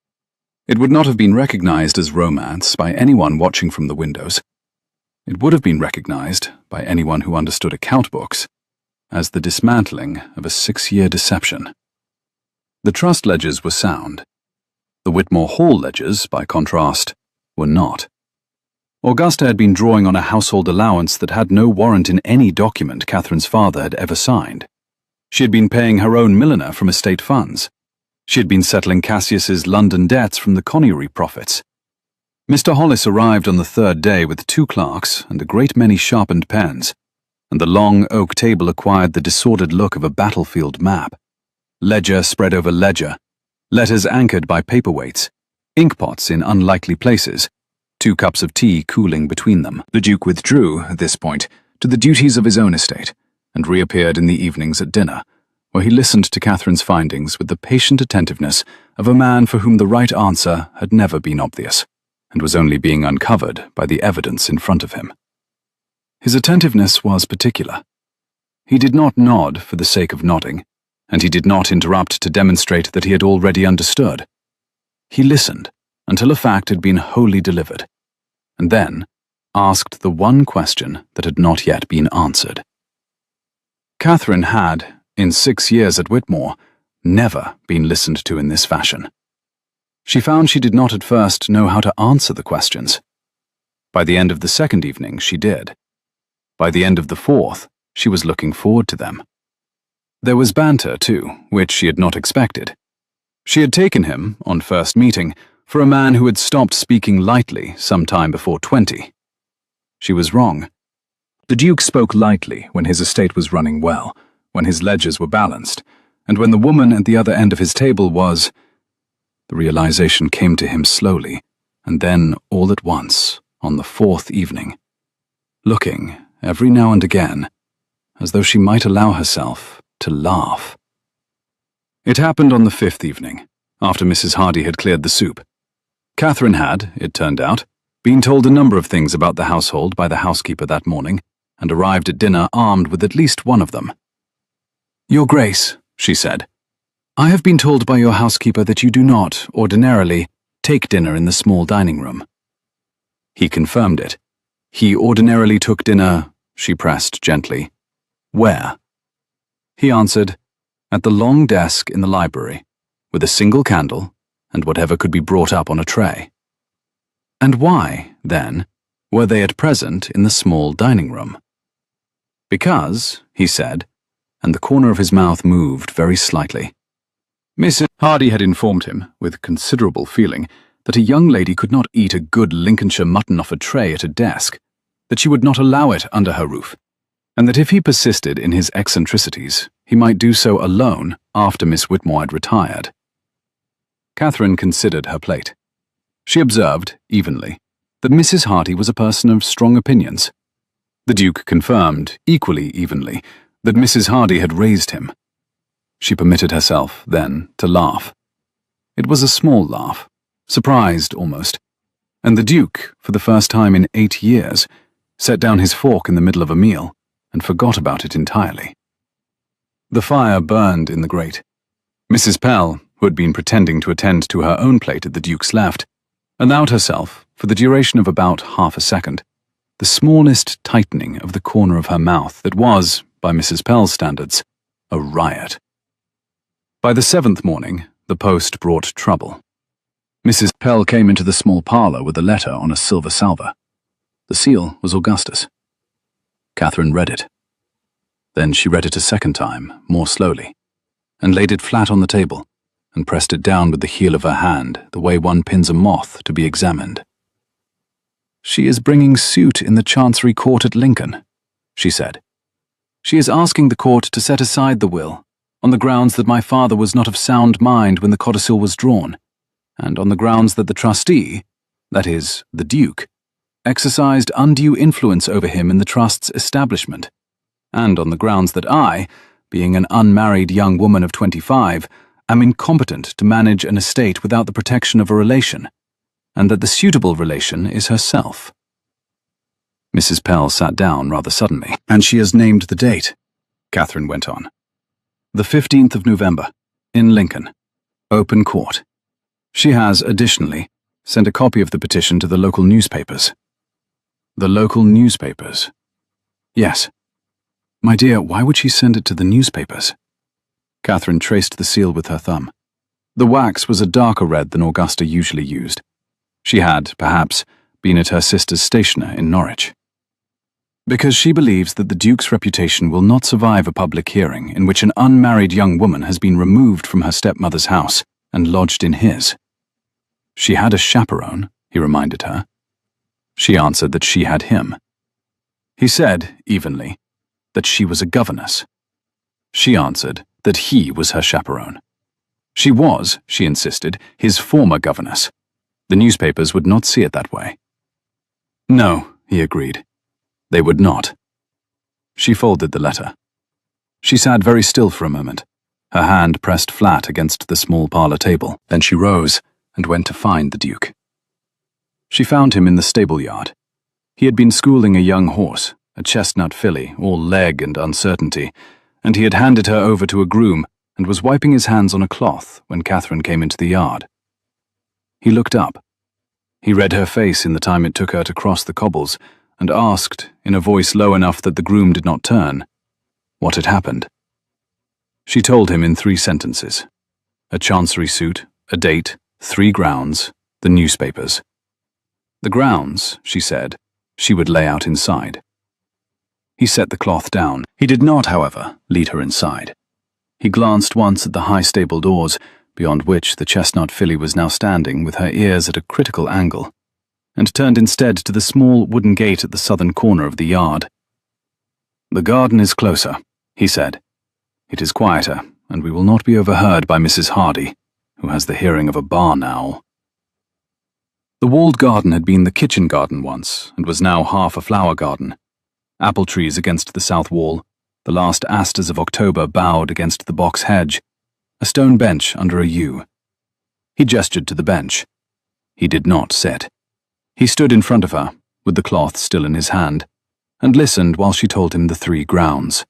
It would not have been recognized as romance by anyone watching from the windows. It would have been recognized by anyone who understood account books as the dismantling of a 6-year deception. The trust ledgers were sound. The Whitmore Hall ledgers, by contrast, were not. Augusta had been drawing on a household allowance that had no warrant in any document Catherine's father had ever signed. She had been paying her own milliner from estate funds. She had been settling Cassius's London debts from the colliery profits. Mr. Hollis arrived on the 3rd day with 2 clerks and a great many sharpened pens, and the long oak table acquired the disordered look of a battlefield map. Ledger spread over ledger, letters anchored by paperweights, inkpots in unlikely places, 2 cups of tea cooling between them. The Duke withdrew, at this point, to the duties of his own estate, and reappeared in the evenings at dinner, where he listened to Catherine's findings with the patient attentiveness of a man for whom the right answer had never been obvious, and was only being uncovered by the evidence in front of him. His attentiveness was particular. He did not nod for the sake of nodding, and he did not interrupt to demonstrate that he had already understood. He listened until a fact had been wholly delivered, and then asked the one question that had not yet been answered. Catherine had, in 6 years at Whitmore, never been listened to in this fashion. She found she did not at first know how to answer the questions. By the end of the 2nd evening, she did. By the end of the 4th, she was looking forward to them. There was banter, too, which she had not expected. She had taken him, on first meeting, for a man who had stopped speaking lightly some time before 20. She was wrong. The Duke spoke lightly when his estate was running well, when his ledgers were balanced, and when the woman at the other end of his table was— The realization came to him slowly, and then all at once, on the fourth evening, looking, every now and again, as though she might allow herself to laugh. It happened on the fifth evening, after Mrs. Hardy had cleared the soup. Catherine had, it turned out, been told a number of things about the household by the housekeeper that morning, and arrived at dinner armed with at least one of them. "Your Grace," she said, "I have been told by your housekeeper that you do not, ordinarily, take dinner in the small dining room." He confirmed it. He ordinarily took dinner, she pressed gently. Where? He answered, at the long desk in the library, with a single candle and whatever could be brought up on a tray. And why, then, were they at present in the small dining room? Because, he said, and the corner of his mouth moved very slightly. Mrs. Hardy had informed him, with considerable feeling, that a young lady could not eat a good Lincolnshire mutton off a tray at a desk, that she would not allow it under her roof, and that if he persisted in his eccentricities, he might do so alone after Miss Whitmore had retired. Catherine considered her plate. She observed, evenly, that Mrs. Hardy was a person of strong opinions. The Duke confirmed, equally evenly, that Mrs. Hardy had raised him. She permitted herself, then, to laugh. It was a small laugh, surprised almost, and the Duke, for the first time in 8 years, set down his fork in the middle of a meal and forgot about it entirely. The fire burned in the grate. Mrs. Pell, who had been pretending to attend to her own plate at the Duke's left, allowed herself, for the duration of about half a second, the smallest tightening of the corner of her mouth that was, by Mrs. Pell's standards, a riot. By the 7th morning, the post brought trouble. Mrs. Pell came into the small parlour with a letter on a silver salver. The seal was Augustus. Catherine read it. Then she read it a second time, more slowly, and laid it flat on the table, and pressed it down with the heel of her hand, the way one pins a moth to be examined. "She is bringing suit in the Chancery Court at Lincoln," she said. "She is asking the court to set aside the will, on the grounds that my father was not of sound mind when the codicil was drawn, and on the grounds that the trustee, that is, the Duke, exercised undue influence over him in the trust's establishment, and on the grounds that I, being an unmarried young woman of 25, am incompetent to manage an estate without the protection of a relation, and that the suitable relation is herself." Mrs. Pell sat down rather suddenly. "And she has named the date," Catherine went on. "The 15th of November, in Lincoln, open court. She has, additionally, sent a copy of the petition to the local newspapers." "The local newspapers?" "Yes. My dear, why would she send it to the newspapers?" Catherine traced the seal with her thumb. The wax was a darker red than Augusta usually used. She had, perhaps, been at her sister's stationer in Norwich. "Because she believes that the Duke's reputation will not survive a public hearing in which an unmarried young woman has been removed from her stepmother's house and lodged in his." "She had a chaperone," he reminded her. She answered that she had him. He said, evenly, that she was a governess. She answered that he was her chaperone. She was, she insisted, his former governess. The newspapers would not see it that way. "No," he agreed. "They would not." She folded the letter. She sat very still for a moment, her hand pressed flat against the small parlour table. Then she rose and went to find the Duke. She found him in the stable yard. He had been schooling a young horse, a chestnut filly, all leg and uncertainty, and he had handed her over to a groom and was wiping his hands on a cloth when Catherine came into the yard. He looked up. He read her face in the time it took her to cross the cobbles, and asked, in a voice low enough that the groom did not turn, what had happened. She told him in 3 sentences. A chancery suit, a date, 3 grounds, the newspapers. The grounds, she said, she would lay out inside. He set the cloth down. He did not, however, lead her inside. He glanced once at the high stable doors, beyond which the chestnut filly was now standing with her ears at a critical angle. and turned instead to the small wooden gate at the southern corner of the yard. "The garden is closer," he said. "It is quieter, and we will not be overheard by Mrs. Hardy, who has the hearing of a barn owl." The walled garden had been the kitchen garden once, and was now half a flower garden. Apple trees against the south wall, the last asters of October bowed against the box hedge, a stone bench under a yew. He gestured to the bench. He did not sit. He stood in front of her, with the cloth still in his hand, and listened while she told him the 3 grounds.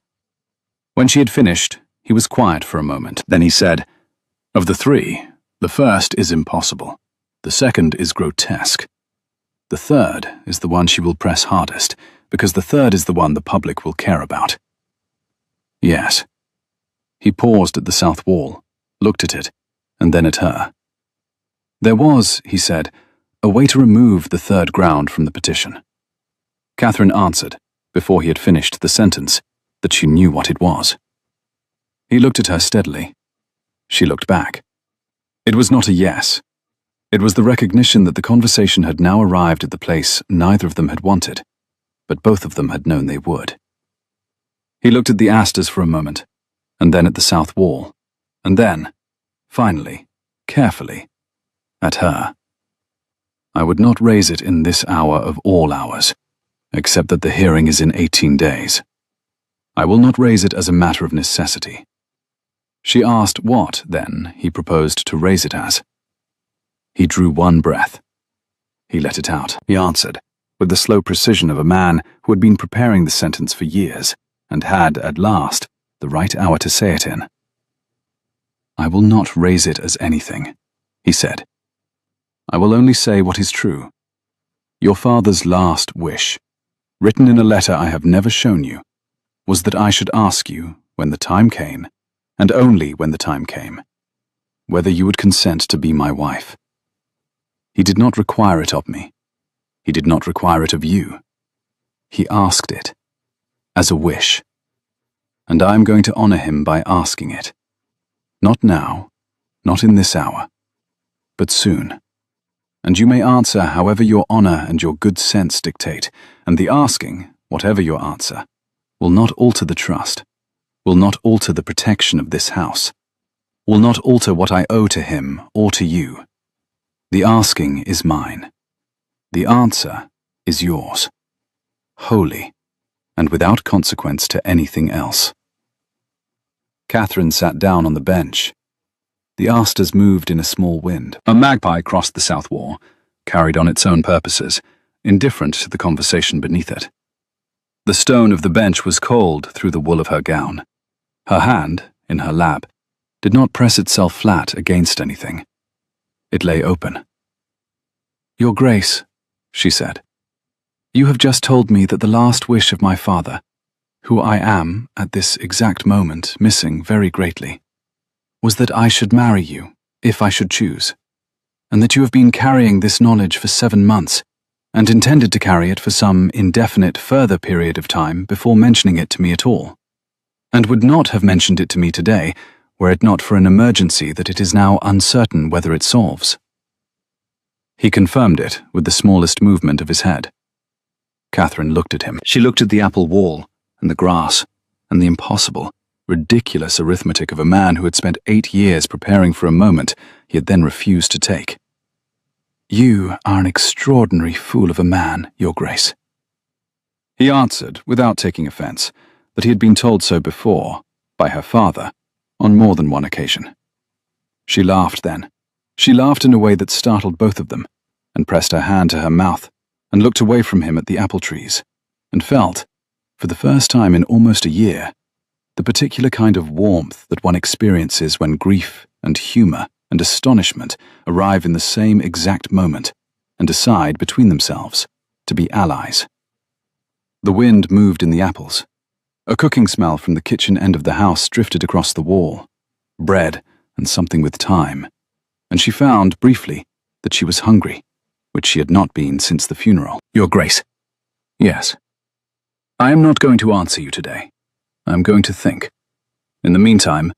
When she had finished, he was quiet for a moment. Then he said, "Of the 3, the first is impossible. The second is grotesque. The third is the one she will press hardest, because the third is the one the public will care about." "Yes." He paused at the south wall, looked at it, and then at her. There was, he said, a way to remove the third ground from the petition. Catherine answered, before he had finished the sentence, that she knew what it was. He looked at her steadily. She looked back. It was not a yes. It was the recognition that the conversation had now arrived at the place neither of them had wanted, but both of them had known they would. He looked at the asters for a moment, and then at the south wall, and then, finally, carefully, at her. "I would not raise it in this hour of all hours, except that the hearing is in 18 days. I will not raise it as a matter of necessity." She asked what, then, he proposed to raise it as. He drew one breath. He let it out. He answered, with the slow precision of a man who had been preparing the sentence for years, and had, at last, the right hour to say it in. "I will not raise it as anything," he said. "I will only say what is true. Your father's last wish, written in a letter I have never shown you, was that I should ask you, when the time came, and only when the time came, whether you would consent to be my wife. He did not require it of me. He did not require it of you. He asked it, as a wish. And I am going to honor him by asking it. Not now, not in this hour, but soon. And you may answer however your honor and your good sense dictate, and the asking, whatever your answer, will not alter the trust, will not alter the protection of this house, will not alter what I owe to him or to you. The asking is mine. The answer is yours, wholly, and without consequence to anything else." Catherine sat down on the bench. The asters moved in a small wind. A magpie crossed the south wall, carried on its own purposes, indifferent to the conversation beneath it. The stone of the bench was cold through the wool of her gown. Her hand, in her lap, did not press itself flat against anything. It lay open. "Your Grace," she said, "you have just told me that the last wish of my father, who I am, at this exact moment, missing very greatly, was that I should marry you, if I should choose, and that you have been carrying this knowledge for 7 months, and intended to carry it for some indefinite further period of time before mentioning it to me at all, and would not have mentioned it to me today, were it not for an emergency that it is now uncertain whether it solves." He confirmed it with the smallest movement of his head. Catherine looked at him. She looked at the apple wall, and the grass, and the impossible, ridiculous arithmetic of a man who had spent 8 years preparing for a moment he had then refused to take. "You are an extraordinary fool of a man, Your Grace." He answered, without taking offense, that he had been told so before, by her father, on more than one occasion. She laughed then. She laughed in a way that startled both of them, and pressed her hand to her mouth, and looked away from him at the apple trees, and felt, for the first time in almost a year, the particular kind of warmth that one experiences when grief and humor and astonishment arrive in the same exact moment and decide between themselves to be allies. The wind moved in the apples. A cooking smell from the kitchen end of the house drifted across the wall, bread and something with thyme, and she found, briefly, that she was hungry, which she had not been since the funeral. "Your Grace." "Yes. I am not going to answer you today. I am going to think. In the meantime,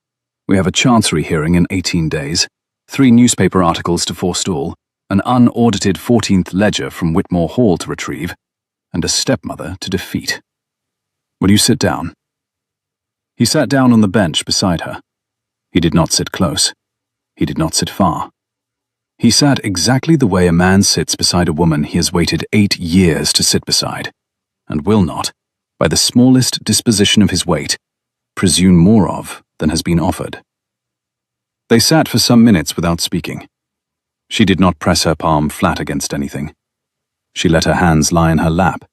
we have a chancery hearing in 18 days, 3 newspaper articles to forestall, an unaudited 14th ledger from Whitmore Hall to retrieve, and a stepmother to defeat. Will you sit down? He sat down on the bench beside her. He did not sit close. He did not sit far. He sat exactly the way a man sits beside a woman he has waited 8 years to sit beside, and will not, by the smallest disposition of his weight, presume more of than has been offered. They sat for some minutes without speaking. She did not press her palm flat against anything. She let her hands lie in her lap.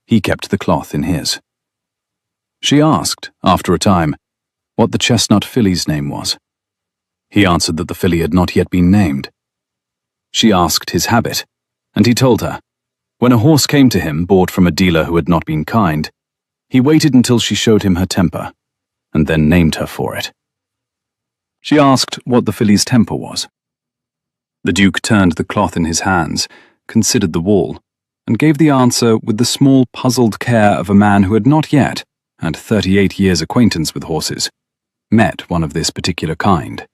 He kept the cloth in his. She asked, after a time, what the chestnut filly's name was. He answered that the filly had not yet been named. She asked his habit, and he told her. When a horse came to him, bought from a dealer who had not been kind, he waited until she showed him her temper, and then named her for it. She asked what the filly's temper was. The Duke turned the cloth in his hands, considered the wall, and gave the answer with the small puzzled care of a man who had not yet, and 38 years' acquaintance with horses, met one of this particular kind.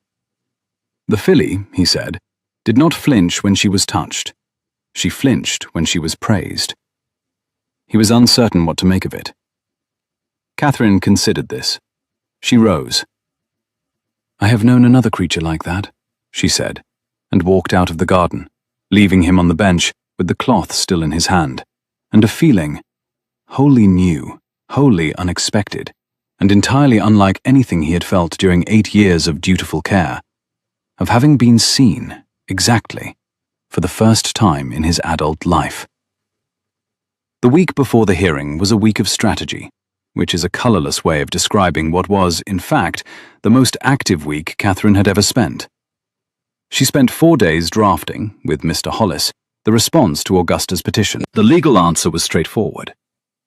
The filly, he said, did not flinch when she was touched. She flinched when she was praised. He was uncertain what to make of it. Catherine considered this. She rose. I have known another creature like that, she said, and walked out of the garden, leaving him on the bench with the cloth still in his hand, and a feeling, wholly new, wholly unexpected, and entirely unlike anything he had felt during 8 years of dutiful care, of having been seen, exactly, for the first time in his adult life. The week before the hearing was a week of strategy, which is a colourless way of describing what was, in fact, the most active week Catherine had ever spent. She spent 4 days drafting, with Mr. Hollis, the response to Augusta's petition. The legal answer was straightforward.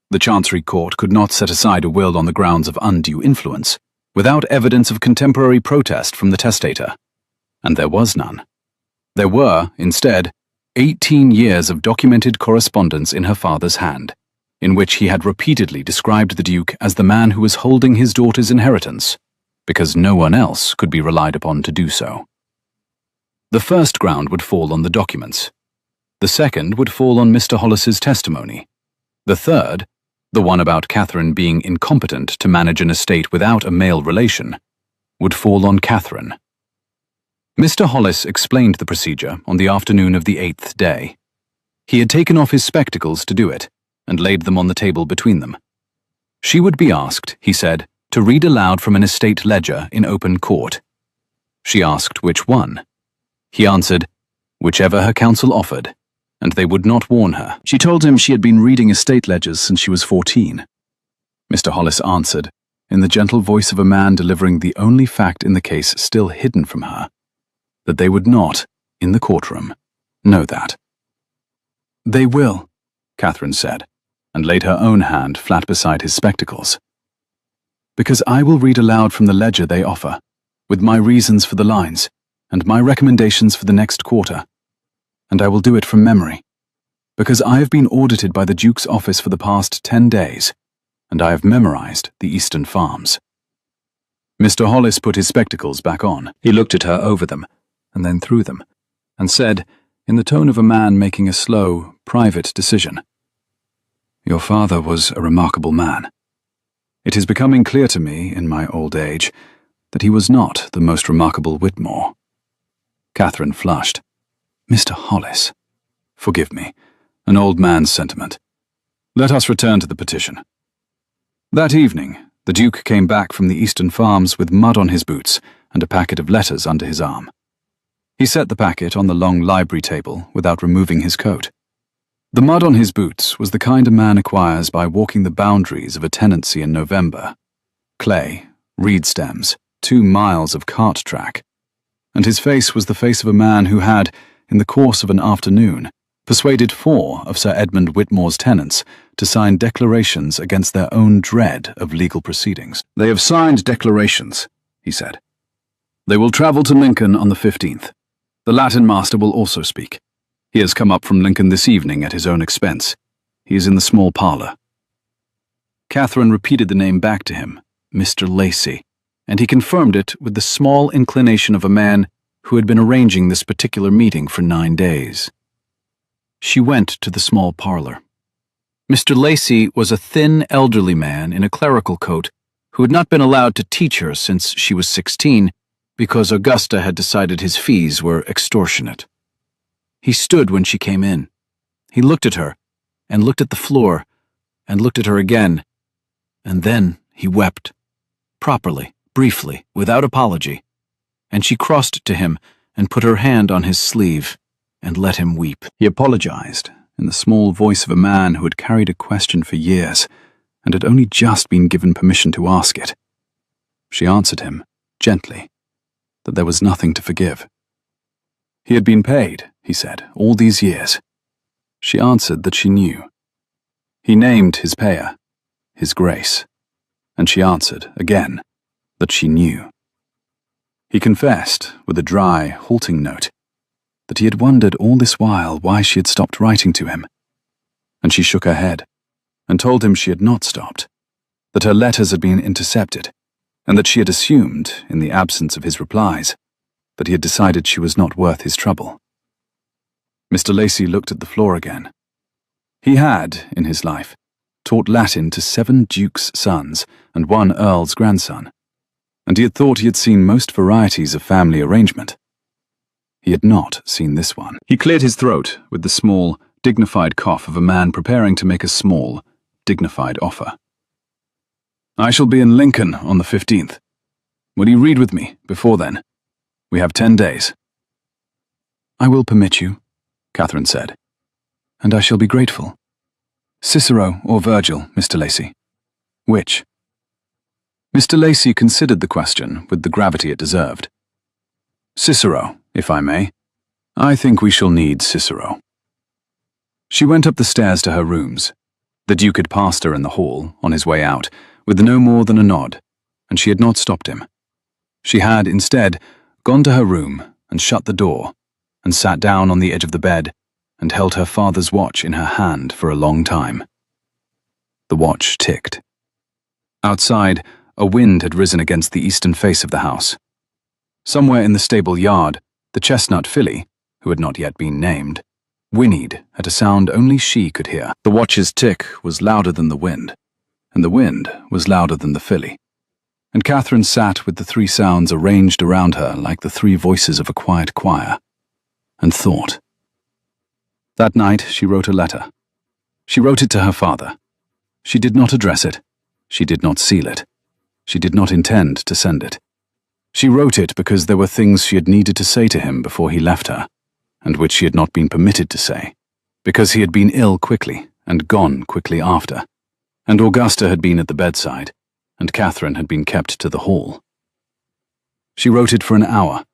The Chancery Court could not set aside a will on the grounds of undue influence, without evidence of contemporary protest from the testator. And there was none. There were, instead, 18 years of documented correspondence in her father's hand, in which he had repeatedly described the Duke as the man who was holding his daughter's inheritance, because no one else could be relied upon to do so. The first ground would fall on the documents. The second would fall on Mr. Hollis's testimony. The third, the one about Catherine being incompetent to manage an estate without a male relation, would fall on Catherine. Mr. Hollis explained the procedure on the afternoon of the 8th day. He had taken off his spectacles to do it, and laid them on the table between them. She would be asked, he said, to read aloud from an estate ledger in open court. She asked which one. He answered, whichever her counsel offered, and they would not warn her. She told him she had been reading estate ledgers since she was 14. Mr. Hollis answered, in the gentle voice of a man delivering the only fact in the case still hidden from her, that they would not, in the courtroom, know that. They will, Catherine said, and laid her own hand flat beside his spectacles. Because I will read aloud from the ledger they offer, with my reasons for the lines, and my recommendations for the next quarter, and I will do it from memory, because I have been audited by the Duke's office for the past 10 days, and I have memorized the Eastern Farms. Mr. Hollis put his spectacles back on. He looked at her over them, and then through them, and said, in the tone of a man making a slow, private decision, Your father was a remarkable man. It is becoming clear to me, in my old age, that he was not the most remarkable Whitmore. Catherine flushed. Mr. Hollis, forgive me, an old man's sentiment. Let us return to the petition. That evening, the Duke came back from the Eastern Farms with mud on his boots and a packet of letters under his arm. He set the packet on the long library table without removing his coat. The mud on his boots was the kind a man acquires by walking the boundaries of a tenancy in November. Clay, reed stems, 2 miles of cart track. And his face was the face of a man who had, in the course of an afternoon, persuaded 4 of Sir Edmund Whitmore's tenants to sign declarations against their own dread of legal proceedings. They have signed declarations, he said. They will travel to Lincoln on the 15th. The Latin master will also speak. He has come up from Lincoln this evening at his own expense. He is in the small parlour. Catherine repeated the name back to him, Mr. Lacey, and he confirmed it with the small inclination of a man who had been arranging this particular meeting for 9 days. She went to the small parlor. Mr. Lacey was a thin, elderly man in a clerical coat who had not been allowed to teach her since she was 16 because Augusta had decided his fees were extortionate. He stood when she came in. He looked at her, and looked at the floor, and looked at her again, and then he wept. Properly, briefly, without apology, and she crossed to him and put her hand on his sleeve and let him weep. He apologized in the small voice of a man who had carried a question for years and had only just been given permission to ask it. She answered him, gently, that there was nothing to forgive. He had been paid, he said, all these years. She answered that she knew. He named his payer, his Grace, and she answered, again, that she knew. He confessed, with a dry, halting note, that he had wondered all this while why she had stopped writing to him. And she shook her head, and told him she had not stopped, that her letters had been intercepted, and that she had assumed, in the absence of his replies, that he had decided she was not worth his trouble. Mr. Lacey looked at the floor again. He had, in his life, taught Latin to 7 dukes' sons and 1 earl's grandson, and he had thought he had seen most varieties of family arrangement. He had not seen this one. He cleared his throat with the small, dignified cough of a man preparing to make a small, dignified offer. I shall be in Lincoln on the 15th. Will you read with me before then? We have 10 days. I will permit you, Catherine said, and I shall be grateful. Cicero or Virgil, Mr. Lacey? Which? Mr. Lacey considered the question with the gravity it deserved. Cicero, if I may. I think we shall need Cicero. She went up the stairs to her rooms. The Duke had passed her in the hall, on his way out, with no more than a nod, and she had not stopped him. She had, instead, gone to her room and shut the door, and sat down on the edge of the bed and held her father's watch in her hand for a long time. The watch ticked. Outside, a wind had risen against the eastern face of the house. Somewhere in the stable yard, the chestnut filly, who had not yet been named, whinnied at a sound only she could hear. The watch's tick was louder than the wind, and the wind was louder than the filly. And Catherine sat with the 3 sounds arranged around her like the 3 voices of a quiet choir, and thought. That night she wrote a letter. She wrote it to her father. She did not address it. She did not seal it. She did not intend to send it. She wrote it because there were things she had needed to say to him before he left her, and which she had not been permitted to say, because he had been ill quickly and gone quickly after, and Augusta had been at the bedside, and Catherine had been kept to the hall. She wrote it for an hour.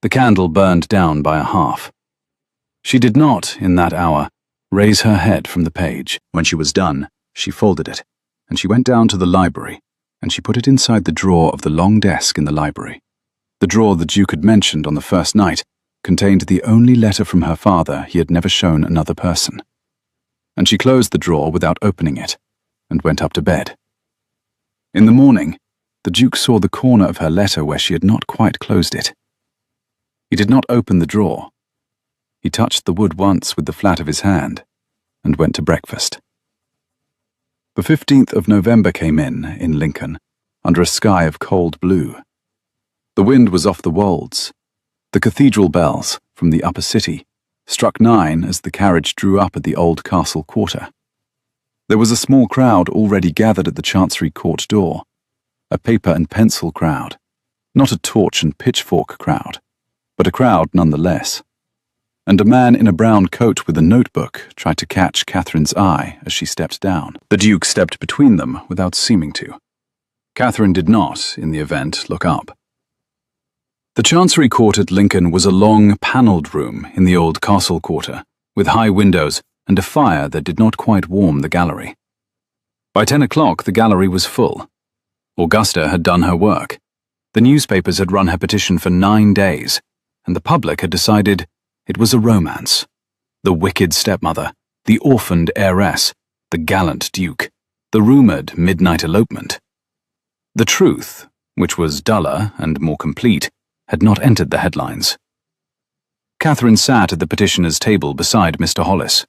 The candle burned down by a half. She did not, in that hour, raise her head from the page. When she was done, she folded it, and she went down to the library, and she put it inside the drawer of the long desk in the library. The drawer the Duke had mentioned on the first night contained the only letter from her father he had never shown another person. And she closed the drawer without opening it, and went up to bed. In the morning, the Duke saw the corner of her letter where she had not quite closed it. He did not open the drawer. He touched the wood once with the flat of his hand, and went to breakfast. The 15th of November came in Lincoln, under a sky of cold blue. The wind was off the wolds. The cathedral bells, from the upper city, struck 9 as the carriage drew up at the old castle quarter. There was a small crowd already gathered at the Chancery Court door, a paper and pencil crowd, not a torch and pitchfork crowd, but a crowd nonetheless. And a man in a brown coat with a notebook tried to catch Catherine's eye as she stepped down. The Duke stepped between them without seeming to. Catherine did not, in the event, look up. The Chancery Court at Lincoln was a long, panelled room in the old castle quarter, with high windows and a fire that did not quite warm the gallery. By 10 o'clock, the gallery was full. Augusta had done her work. The newspapers had run her petition for 9 days, and the public had decided it was a romance. The wicked stepmother, the orphaned heiress, the gallant Duke, the rumoured midnight elopement. The truth, which was duller and more complete, had not entered the headlines. Catherine sat at the petitioner's table beside Mr. Hollis.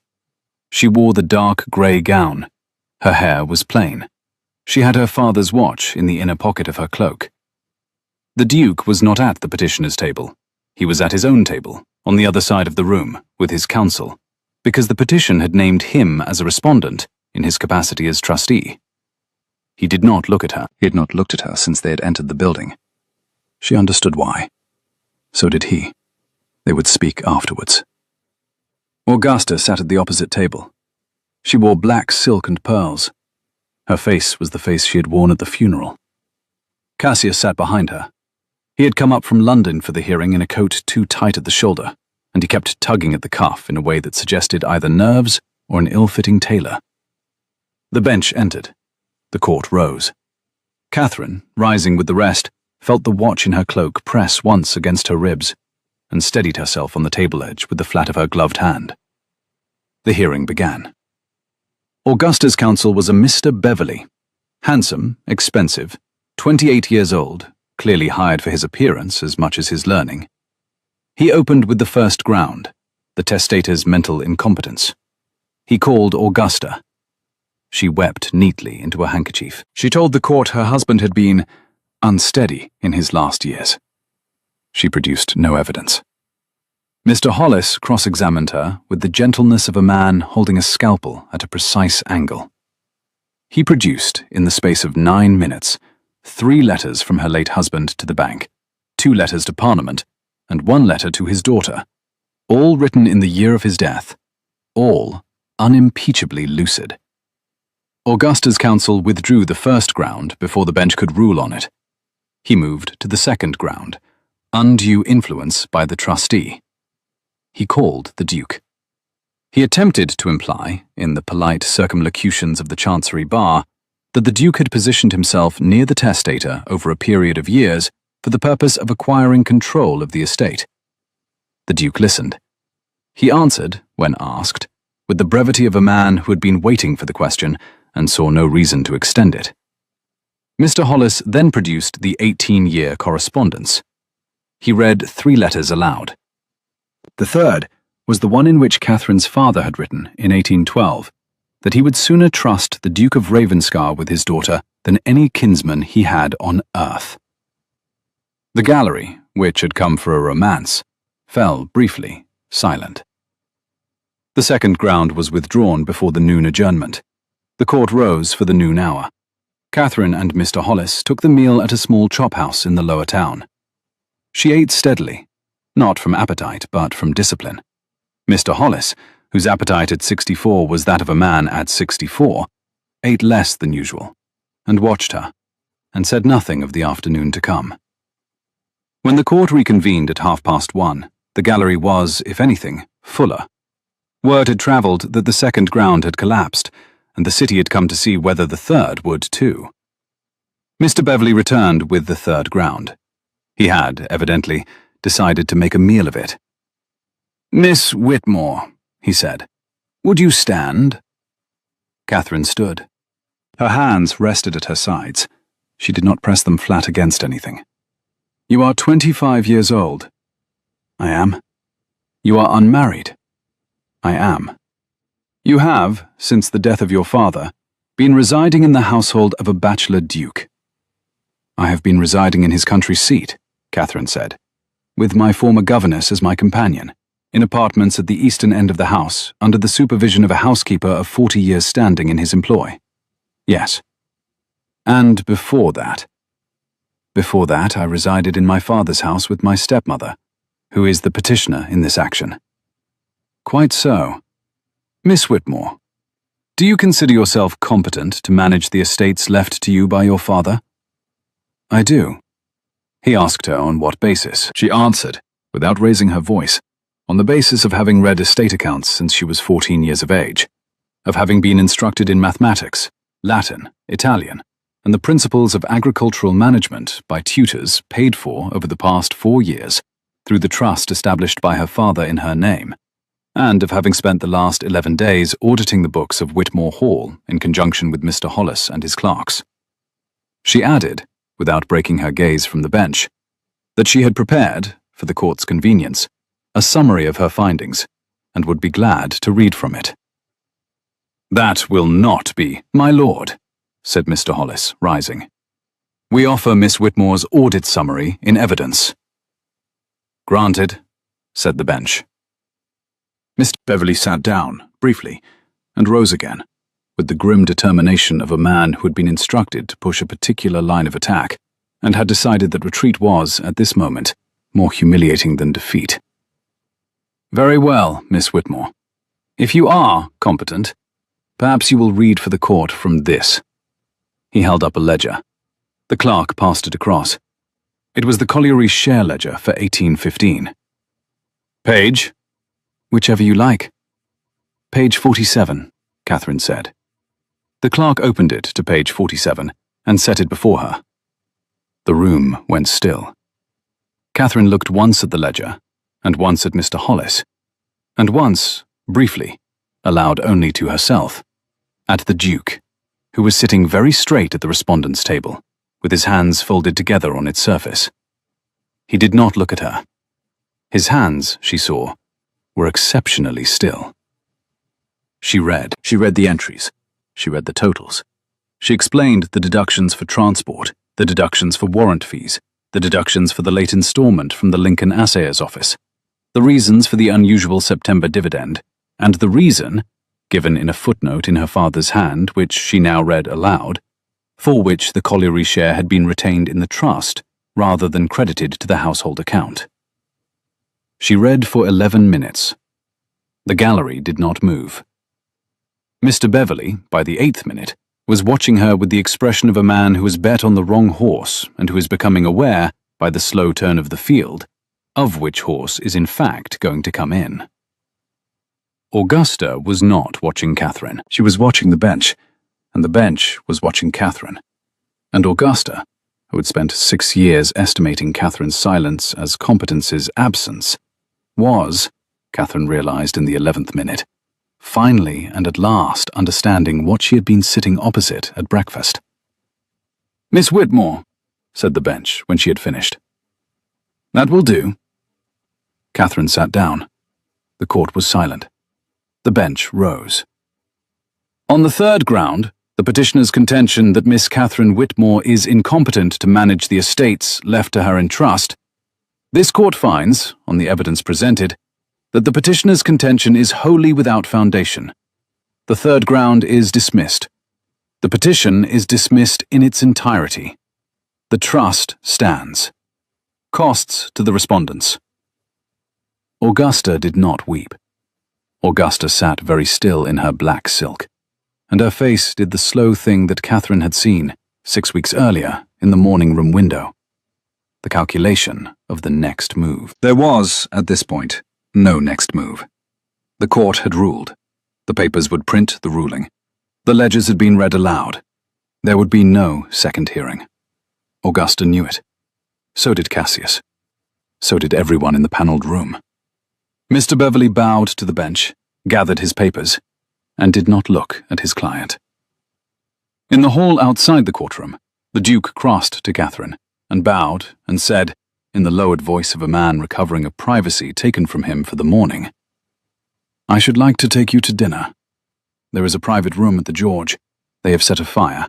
She wore the dark grey gown. Her hair was plain. She had her father's watch in the inner pocket of her cloak. The Duke was not at the petitioner's table. He was at his own table, on the other side of the room, with his counsel, because the petition had named him as a respondent in his capacity as trustee. He did not look at her. He had not looked at her since they had entered the building. She understood why. So did he. They would speak afterwards. Augusta sat at the opposite table. She wore black silk and pearls. Her face was the face she had worn at the funeral. Cassius sat behind her. He had come up from London for the hearing in a coat too tight at the shoulder, and he kept tugging at the cuff in a way that suggested either nerves or an ill-fitting tailor. The bench entered. The court rose. Catherine, rising with the rest, felt the watch in her cloak press once against her ribs, and steadied herself on the table edge with the flat of her gloved hand. The hearing began. Augusta's counsel was a Mr. Beverley, handsome, expensive, 28 years old, clearly hired for his appearance as much as his learning. He opened with the first ground, the testator's mental incompetence. He called Augusta. She wept neatly into a handkerchief. She told the court her husband had been unsteady in his last years. She produced no evidence. Mr. Hollis cross-examined her with the gentleness of a man holding a scalpel at a precise angle. He produced, in the space of 9 minutes, 3 letters from her late husband to the bank, 2 letters to Parliament, and 1 letter to his daughter, all written in the year of his death, all unimpeachably lucid. Augusta's counsel withdrew the first ground before the bench could rule on it. He moved to the second ground, undue influence by the trustee. He called the Duke. He attempted to imply, in the polite circumlocutions of the Chancery Bar, that the Duke had positioned himself near the testator over a period of years for the purpose of acquiring control of the estate. The Duke listened. He answered, when asked, with the brevity of a man who had been waiting for the question and saw no reason to extend it. Mr. Hollis then produced the 18-year correspondence. He read 3 letters aloud. The third was the one in which Catherine's father had written, in 1812, that he would sooner trust the Duke of Ravenscar with his daughter than any kinsman he had on earth. The gallery, which had come for a romance, fell briefly silent. The second ground was withdrawn before the noon adjournment. The court rose for the noon hour. Catherine and Mr. Hollis took the meal at a small chop-house in the lower town. She ate steadily, not from appetite, but from discipline. Mr. Hollis, whose appetite at 64 was that of a man at 64, ate less than usual, and watched her, and said nothing of the afternoon to come. When the court reconvened at 1:30, the gallery was, if anything, fuller. Word had travelled that the second ground had collapsed, and the city had come to see whether the third would too. Mr. Beverley returned with the third ground. He had, evidently, decided to make a meal of it. "Miss Whitmore," he said, "would you stand?" Catherine stood. Her hands rested at her sides. She did not press them flat against anything. "You are 25 years old." "I am." "You are unmarried." "I am." "You have, since the death of your father, been residing in the household of a bachelor duke." "I have been residing in his country seat," Catherine said, "with my former governess as my companion, in apartments at the eastern end of the house, under the supervision of a housekeeper of 40 years' standing in his employ." "Yes." "And before that?" "Before that, I resided in my father's house with my stepmother, who is the petitioner in this action." "Quite so. Miss Whitmore, do you consider yourself competent to manage the estates left to you by your father?" "I do." He asked her on what basis. She answered, without raising her voice, on the basis of having read estate accounts since she was 14 years of age, of having been instructed in mathematics, Latin, Italian, and the principles of agricultural management by tutors paid for over the past 4 years through the trust established by her father in her name, and of having spent the last 11 days auditing the books of Whitmore Hall in conjunction with Mr. Hollis and his clerks. She added, without breaking her gaze from the bench, that she had prepared, for the court's convenience, a summary of her findings, and would be glad to read from it. "That will not be, my lord," said Mr. Hollis, rising. "We offer Miss Whitmore's audit summary in evidence." "Granted," said the bench. Mr. Beverley sat down, briefly, and rose again, with the grim determination of a man who had been instructed to push a particular line of attack, and had decided that retreat was, at this moment, more humiliating than defeat. "Very well, Miss Whitmore. If you are competent, perhaps you will read for the court from this." He held up a ledger. The clerk passed it across. It was the colliery share ledger for 1815. "Page?" "Whichever you like." "Page 47, Catherine said. The clerk opened it to page 47 and set it before her. The room went still. Catherine looked once at the ledger, and once at Mr. Hollis, and once, briefly, aloud only to herself, at the Duke, who was sitting very straight at the respondent's table, with his hands folded together on its surface. He did not look at her. His hands, she saw, were exceptionally still. She read the entries. She read the totals. She explained the deductions for transport, the deductions for warrant fees, the deductions for the late installment from the Lincoln Assayer's office, the reasons for the unusual September dividend, and the reason, given in a footnote in her father's hand, which she now read aloud, for which the colliery share had been retained in the trust rather than credited to the household account. She read for 11 minutes. The gallery did not move. Mr. Beverley, by the 8th minute, was watching her with the expression of a man who has bet on the wrong horse and who is becoming aware, by the slow turn of the field, of which horse is in fact going to come in. Augusta was not watching Catherine. She was watching the bench, and the bench was watching Catherine. And Augusta, who had spent 6 years estimating Catherine's silence as competence's absence, was, Catherine realized in the 11th minute, finally and at last understanding what she had been sitting opposite at breakfast. "Miss Whitmore," said the bench when she had finished. "That will do." Catherine sat down. The court was silent. The bench rose. "On the third ground, the petitioner's contention that Miss Catherine Whitmore is incompetent to manage the estates left to her in trust, this court finds, on the evidence presented, that the petitioner's contention is wholly without foundation. The third ground is dismissed. The petition is dismissed in its entirety. The trust stands. Costs to the respondents." Augusta did not weep. Augusta sat very still in her black silk, and her face did the slow thing that Catherine had seen 6 weeks earlier in the morning room window. The calculation of the next move. There was, at this point, no next move. The court had ruled. The papers would print the ruling. The ledgers had been read aloud. There would be no second hearing. Augusta knew it. So did Cassius. So did everyone in the panelled room. Mr. Beverley bowed to the bench, gathered his papers, and did not look at his client. In the hall outside the courtroom, the Duke crossed to Catherine, and bowed and said, in the lowered voice of a man recovering a privacy taken from him for the morning, "I should like to take you to dinner. There is a private room at the George. They have set a fire.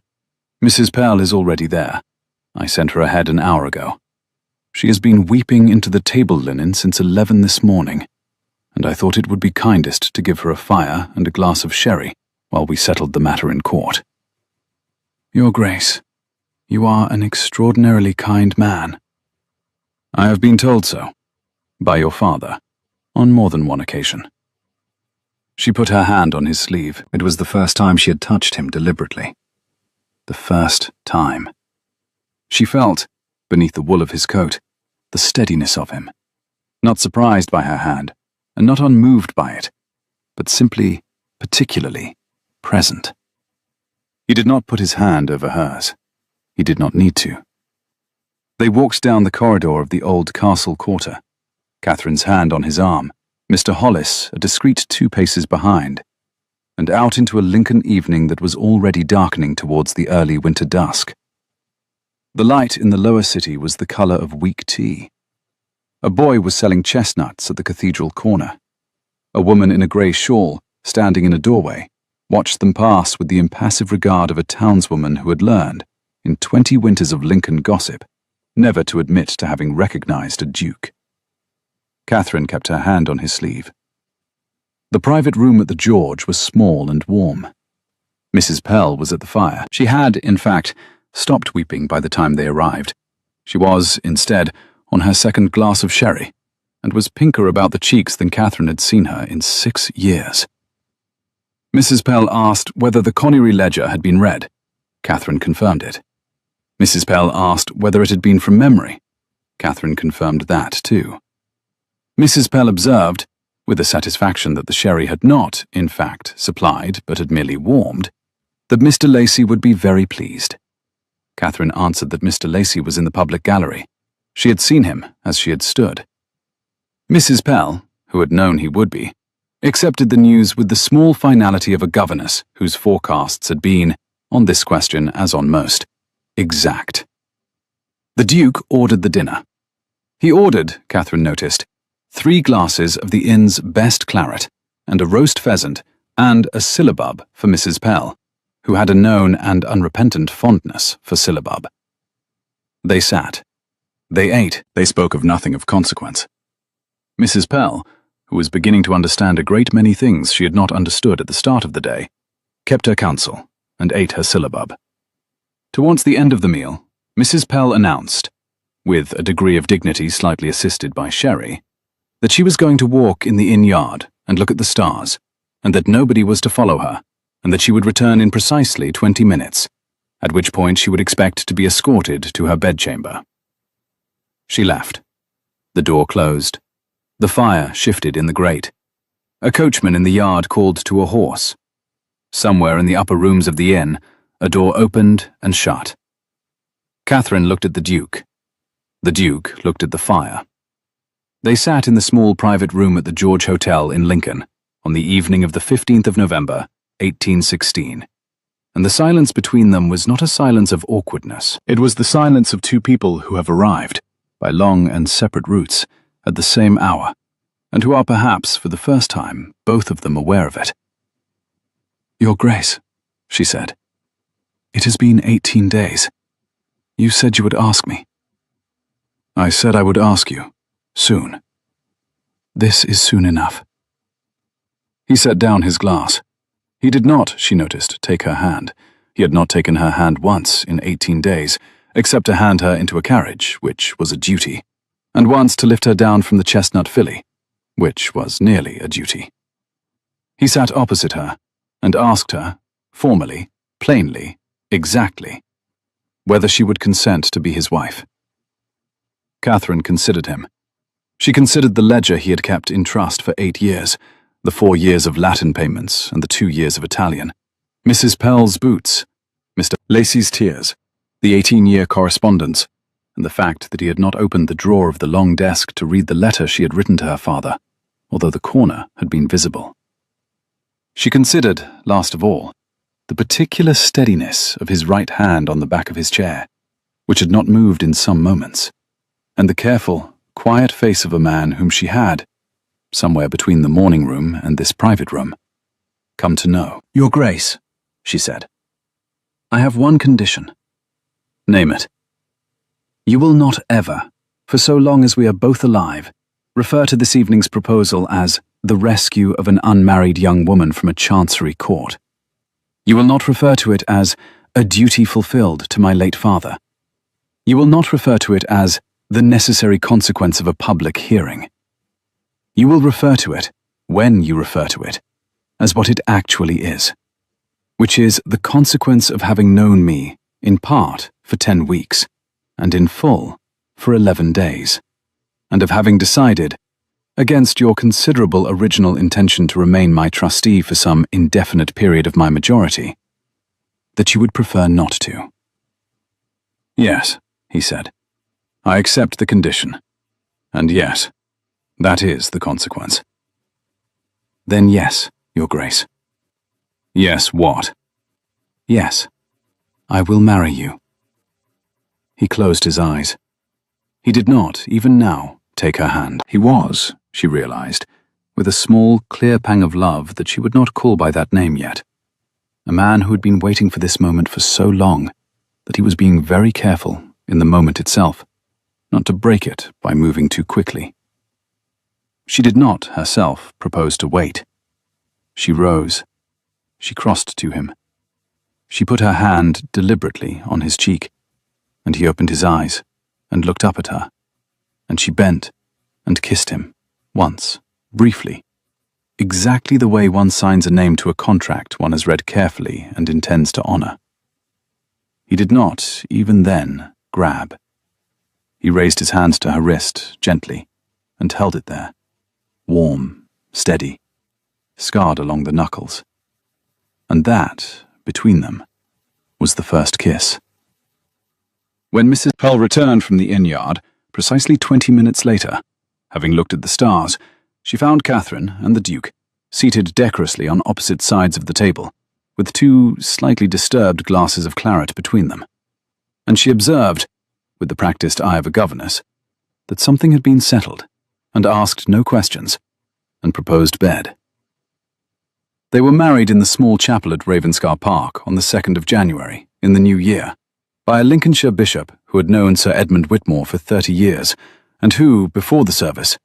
Mrs. Pell is already there. I sent her ahead an hour ago. She has been weeping into the table linen since 11 this morning, and I thought it would be kindest to give her a fire and a glass of sherry while we settled the matter in court." "Your Grace, you are an extraordinarily kind man." "I have been told so, by your father, on more than one occasion." She put her hand on his sleeve. It was the first time she had touched him deliberately. The first time. She felt, beneath the wool of his coat, the steadiness of him, not surprised by her hand, and not unmoved by it, but simply, particularly, present. He did not put his hand over hers. He did not need to. They walked down the corridor of the old castle quarter, Catherine's hand on his arm, Mr. Hollis a discreet 2 paces behind, and out into a Lincoln evening that was already darkening towards the early winter dusk. The light in the lower city was the colour of weak tea. A boy was selling chestnuts at the cathedral corner. A woman in a grey shawl, standing in a doorway, watched them pass with the impassive regard of a townswoman who had learned, in 20 winters of Lincoln gossip, never to admit to having recognized a duke. Catherine kept her hand on his sleeve. The private room at the George was small and warm. Mrs. Pell was at the fire. She had, in fact, stopped weeping by the time they arrived. She was, instead, on her second glass of sherry, and was pinker about the cheeks than Catherine had seen her in 6 years. Mrs. Pell asked whether the Connery ledger had been read. Catherine confirmed it. Mrs. Pell asked whether it had been from memory. Catherine confirmed that, too. Mrs. Pell observed, with the satisfaction that the sherry had not, in fact, supplied, but had merely warmed, that Mr. Lacey would be very pleased. Catherine answered that Mr. Lacey was in the public gallery. She had seen him as she had stood. Mrs. Pell, who had known he would be, accepted the news with the small finality of a governess whose forecasts had been, on this question as on most, exact. The Duke ordered the dinner. He ordered, Catherine noticed, 3 glasses of the inn's best claret, and a roast pheasant, and a syllabub for Mrs. Pell, who had a known and unrepentant fondness for syllabub. They sat. They ate. They spoke of nothing of consequence. Mrs. Pell, who was beginning to understand a great many things she had not understood at the start of the day, kept her counsel and ate her syllabub. Towards the end of the meal, Mrs. Pell announced, with a degree of dignity slightly assisted by sherry, that she was going to walk in the inn yard and look at the stars, and that nobody was to follow her, and that she would return in precisely 20 minutes, at which point she would expect to be escorted to her bedchamber. She left. The door closed. The fire shifted in the grate. A coachman in the yard called to a horse. Somewhere in the upper rooms of the inn, a door opened and shut. Catherine looked at the Duke. The Duke looked at the fire. They sat in the small private room at the George Hotel in Lincoln on the evening of the 15th of November, 1816, and the silence between them was not a silence of awkwardness. It was the silence of 2 people who have arrived, by long and separate routes, at the same hour, and who are perhaps, for the first time, both of them aware of it. "Your Grace," she said, "it has been 18 days. You said you would ask me." "I said I would ask you. Soon." "This is soon enough." He set down his glass. He did not, she noticed, take her hand. He had not taken her hand once in 18 days, except to hand her into a carriage, which was a duty, and once to lift her down from the chestnut filly, which was nearly a duty. He sat opposite her, and asked her, formally, plainly, exactly, whether she would consent to be his wife. Catherine considered him. She considered the ledger he had kept in trust for 8 years, the 4 years of Latin payments and the 2 years of Italian, Mrs. Pell's boots, Mr. Lacey's tears, the 18-year correspondence, and the fact that he had not opened the drawer of the long desk to read the letter she had written to her father, although the corner had been visible. She considered, last of all, the particular steadiness of his right hand on the back of his chair, which had not moved in some moments, and the careful, quiet face of a man whom she had, somewhere between the morning room and this private room, come to know. "Your Grace," she said, "I have one condition." "Name it." "You will not ever, for so long as we are both alive, refer to this evening's proposal as the rescue of an unmarried young woman from a chancery court. You will not refer to it as a duty fulfilled to my late father. You will not refer to it as the necessary consequence of a public hearing. You will refer to it, when you refer to it, as what it actually is, which is the consequence of having known me, in part, for 10 weeks, and in full, for 11 days, and of having decided, against your considerable original intention to remain my trustee for some indefinite period of my majority, that you would prefer not to." "Yes," he said, "I accept the condition. And yes, that is the consequence." "Then yes, Your Grace." "Yes, what?" "Yes, I will marry you." He closed his eyes. He did not, even now, take her hand. He was, she realized, with a small, clear pang of love that she would not call by that name yet. A man who had been waiting for this moment for so long that he was being very careful in the moment itself, not to break it by moving too quickly. She did not, herself, propose to wait. She rose. She crossed to him. She put her hand deliberately on his cheek, and he opened his eyes and looked up at her, and she bent and kissed him, once, briefly, exactly the way one signs a name to a contract one has read carefully and intends to honor. He did not, even then, grab. He raised his hand to her wrist, gently, and held it there, warm, steady, scarred along the knuckles. And that, between them, was the first kiss. When Mrs. Pell returned from the inn-yard, precisely 20 minutes later, having looked at the stars, she found Catherine and the Duke seated decorously on opposite sides of the table, with two slightly disturbed glasses of claret between them. And she observed, with the practiced eye of a governess, that something had been settled, and asked no questions, and proposed bed. They were married in the small chapel at Ravenscar Park on the 2nd of January, in the new year, by a Lincolnshire bishop who had known Sir Edmund Whitmore for 30 years, and who, before the service,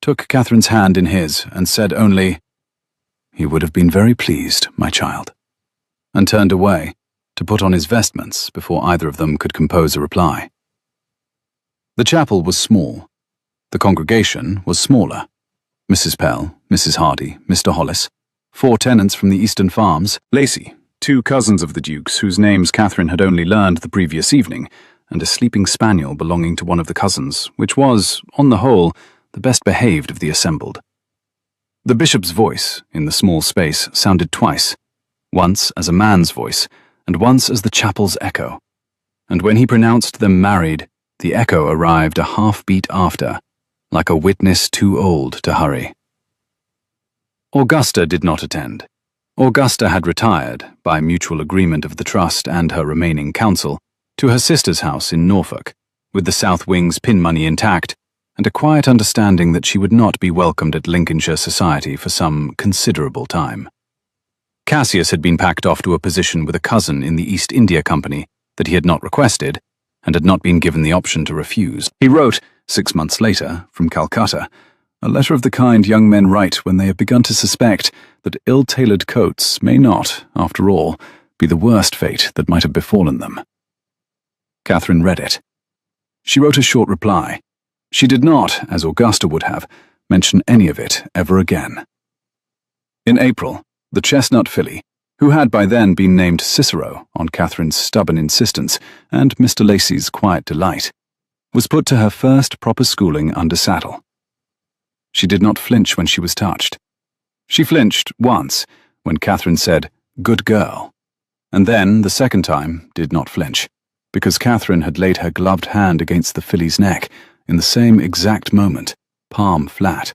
took Catherine's hand in his and said only, "He would have been very pleased, my child," and turned away to put on his vestments before either of them could compose a reply. The chapel was small. The congregation was smaller. Mrs. Pell, Mrs. Hardy, Mr. Hollis, 4 tenants from the Eastern Farms, Lacey, 2 cousins of the Duke's whose names Catherine had only learned the previous evening, and a sleeping spaniel belonging to one of the cousins, which was, on the whole, the best behaved of the assembled. The bishop's voice, in the small space, sounded twice, once as a man's voice, and once as the chapel's echo. And when he pronounced them married, the echo arrived a half-beat after, like a witness too old to hurry. Augusta did not attend. Augusta had retired, by mutual agreement of the trust and her remaining council, to her sister's house in Norfolk, with the South Wing's pin money intact, and a quiet understanding that she would not be welcomed at Lincolnshire society for some considerable time. Cassius had been packed off to a position with a cousin in the East India Company that he had not requested, and had not been given the option to refuse. He wrote, 6 months later, from Calcutta, a letter of the kind young men write when they have begun to suspect that ill-tailored coats may not, after all, be the worst fate that might have befallen them. Catherine read it. She wrote a short reply. She did not, as Augusta would have, mention any of it ever again. In April, the chestnut filly, who had by then been named Cicero on Catherine's stubborn insistence and Mr. Lacey's quiet delight, was put to her first proper schooling under saddle. She did not flinch when she was touched. She flinched once when Catherine said, "Good girl," and then, the second time, did not flinch, because Catherine had laid her gloved hand against the filly's neck in the same exact moment, palm flat,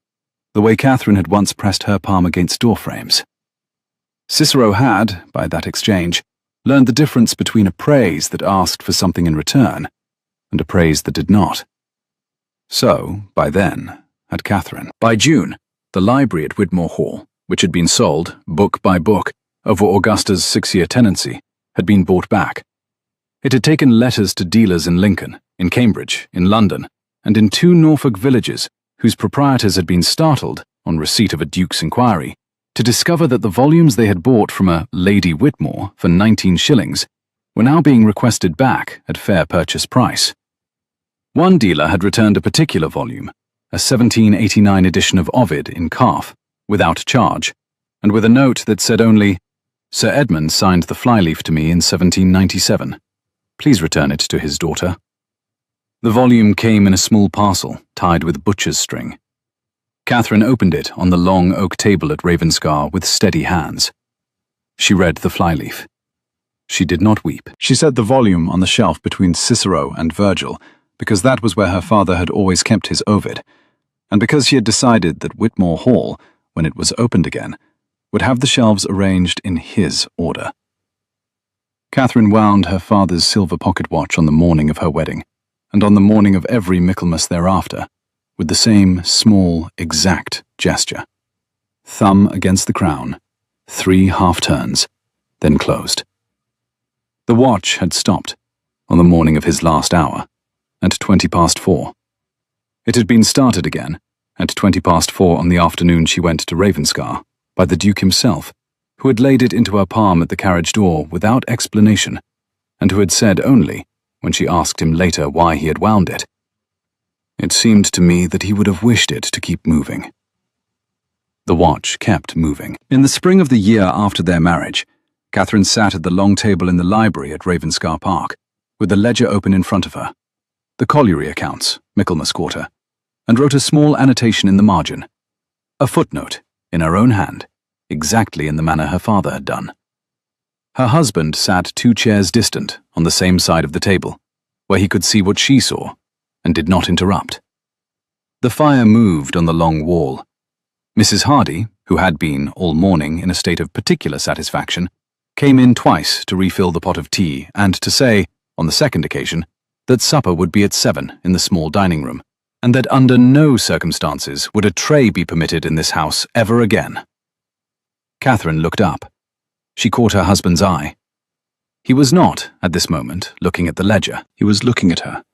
the way Catherine had once pressed her palm against door frames. Cicero had, by that exchange, learned the difference between a praise that asked for something in return and a praise that did not. So, by then, had Catherine. By June, the library at Whitmore Hall, which had been sold, book by book, over Augusta's 6-year tenancy, had been bought back. It had taken letters to dealers in Lincoln, in Cambridge, in London, and in 2 Norfolk villages whose proprietors had been startled, on receipt of a Duke's inquiry, to discover that the volumes they had bought from a Lady Whitmore for 19 shillings were now being requested back at fair purchase price. One dealer had returned a particular volume, a 1789 edition of Ovid in calf, without charge, and with a note that said only, "Sir Edmund signed the flyleaf to me in 1797. Please return it to his daughter." The volume came in a small parcel, tied with butcher's string. Catherine opened it on the long oak table at Ravenscar with steady hands. She read the flyleaf. She did not weep. She set the volume on the shelf between Cicero and Virgil, because that was where her father had always kept his Ovid, and because she had decided that Whitmore Hall, when it was opened again, would have the shelves arranged in his order. Catherine wound her father's silver pocket watch on the morning of her wedding, and on the morning of every Michaelmas thereafter, with the same small, exact gesture. Thumb against the crown, 3 half-turns, then closed. The watch had stopped on the morning of his last hour, at 4:20. It had been started again at 4:20 on the afternoon she went to Ravenscar by the Duke himself, who had laid it into her palm at the carriage door without explanation, and who had said only, when she asked him later why he had wound it, "It seemed to me that he would have wished it to keep moving." The watch kept moving. In the spring of the year after their marriage, Catherine sat at the long table in the library at Ravenscar Park, with the ledger open in front of her, the colliery accounts, Michaelmas Quarter, and wrote a small annotation in the margin, a footnote, in her own hand, exactly in the manner her father had done. Her husband sat 2 chairs distant on the same side of the table, where he could see what she saw, and did not interrupt. The fire moved on the long wall. Mrs. Hardy, who had been, all morning, in a state of particular satisfaction, came in twice to refill the pot of tea and to say, on the second occasion, that supper would be at 7 in the small dining room, and that under no circumstances would a tray be permitted in this house ever again. Catherine looked up. She caught her husband's eye. He was not, at this moment, looking at the ledger. He was looking at her,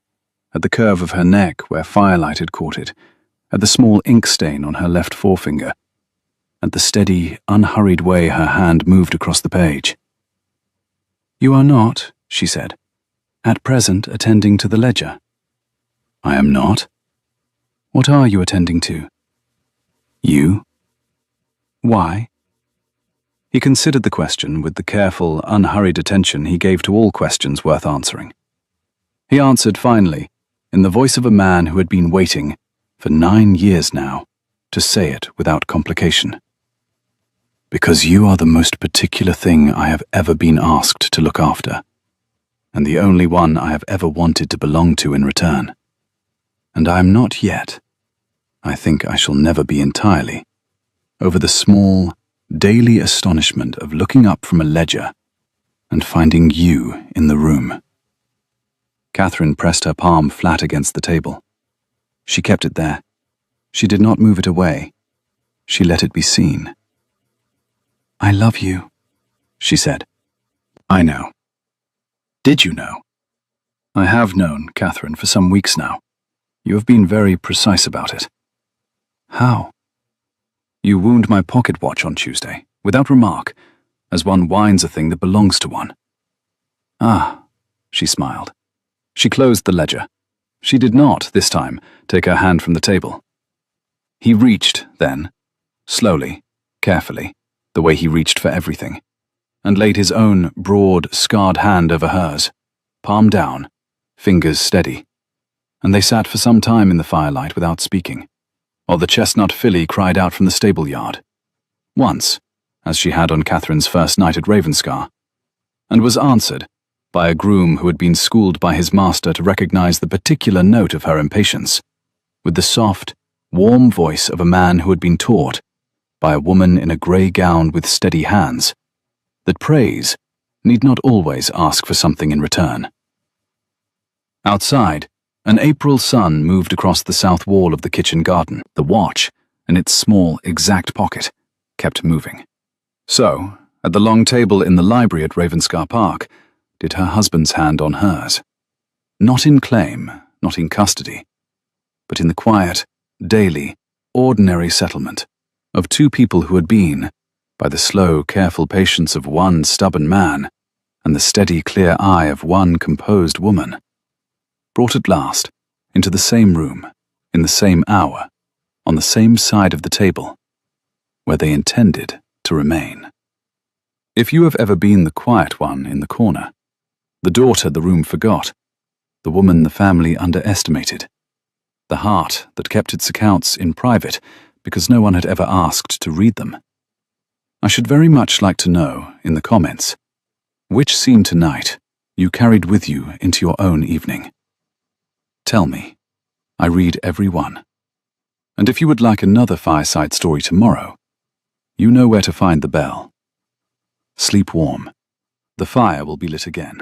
at the curve of her neck where firelight had caught it, at the small ink stain on her left forefinger, at the steady, unhurried way her hand moved across the page. "You are not," she said, "at present attending to the ledger." "I am not." "What are you attending to?" "You." "Why?" He considered the question with the careful, unhurried attention he gave to all questions worth answering. He answered finally, in the voice of a man who had been waiting, for 9 years now, to say it without complication. "Because you are the most particular thing I have ever been asked to look after, and the only one I have ever wanted to belong to in return. And I am not yet, I think I shall never be entirely, over the small, daily astonishment of looking up from a ledger and finding you in the room." Catherine pressed her palm flat against the table. She kept it there. She did not move it away. She let it be seen. "I love you," she said. "I know." "Did you know?" "I have known, Catherine, for some weeks now. You have been very precise about it." "How?" "You wound my pocket watch on Tuesday, without remark, as one winds a thing that belongs to one." "Ah," she smiled. She closed the ledger. She did not, this time, take her hand from the table. He reached, then, slowly, carefully, the way he reached for everything, and laid his own broad, scarred hand over hers, palm down, fingers steady, and they sat for some time in the firelight without speaking, while the chestnut filly cried out from the stable yard, once, as she had on Catherine's first night at Ravenscar, and was answered by a groom who had been schooled by his master to recognize the particular note of her impatience, with the soft, warm voice of a man who had been taught, by a woman in a grey gown with steady hands, that praise need not always ask for something in return. Outside, an April sun moved across the south wall of the kitchen garden. The watch, in its small, exact pocket, kept moving. So, at the long table in the library at Ravenscar Park, did her husband's hand on hers. Not in claim, not in custody, but in the quiet, daily, ordinary settlement of 2 people who had been, by the slow, careful patience of one stubborn man and the steady, clear eye of one composed woman, brought at last into the same room, in the same hour, on the same side of the table, where they intended to remain. If you have ever been the quiet one in the corner, the daughter the room forgot, the woman the family underestimated, the heart that kept its accounts in private because no one had ever asked to read them, I should very much like to know, in the comments, which scene tonight you carried with you into your own evening. Tell me. I read every one. And if you would like another fireside story tomorrow, you know where to find the bell. Sleep warm. The fire will be lit again.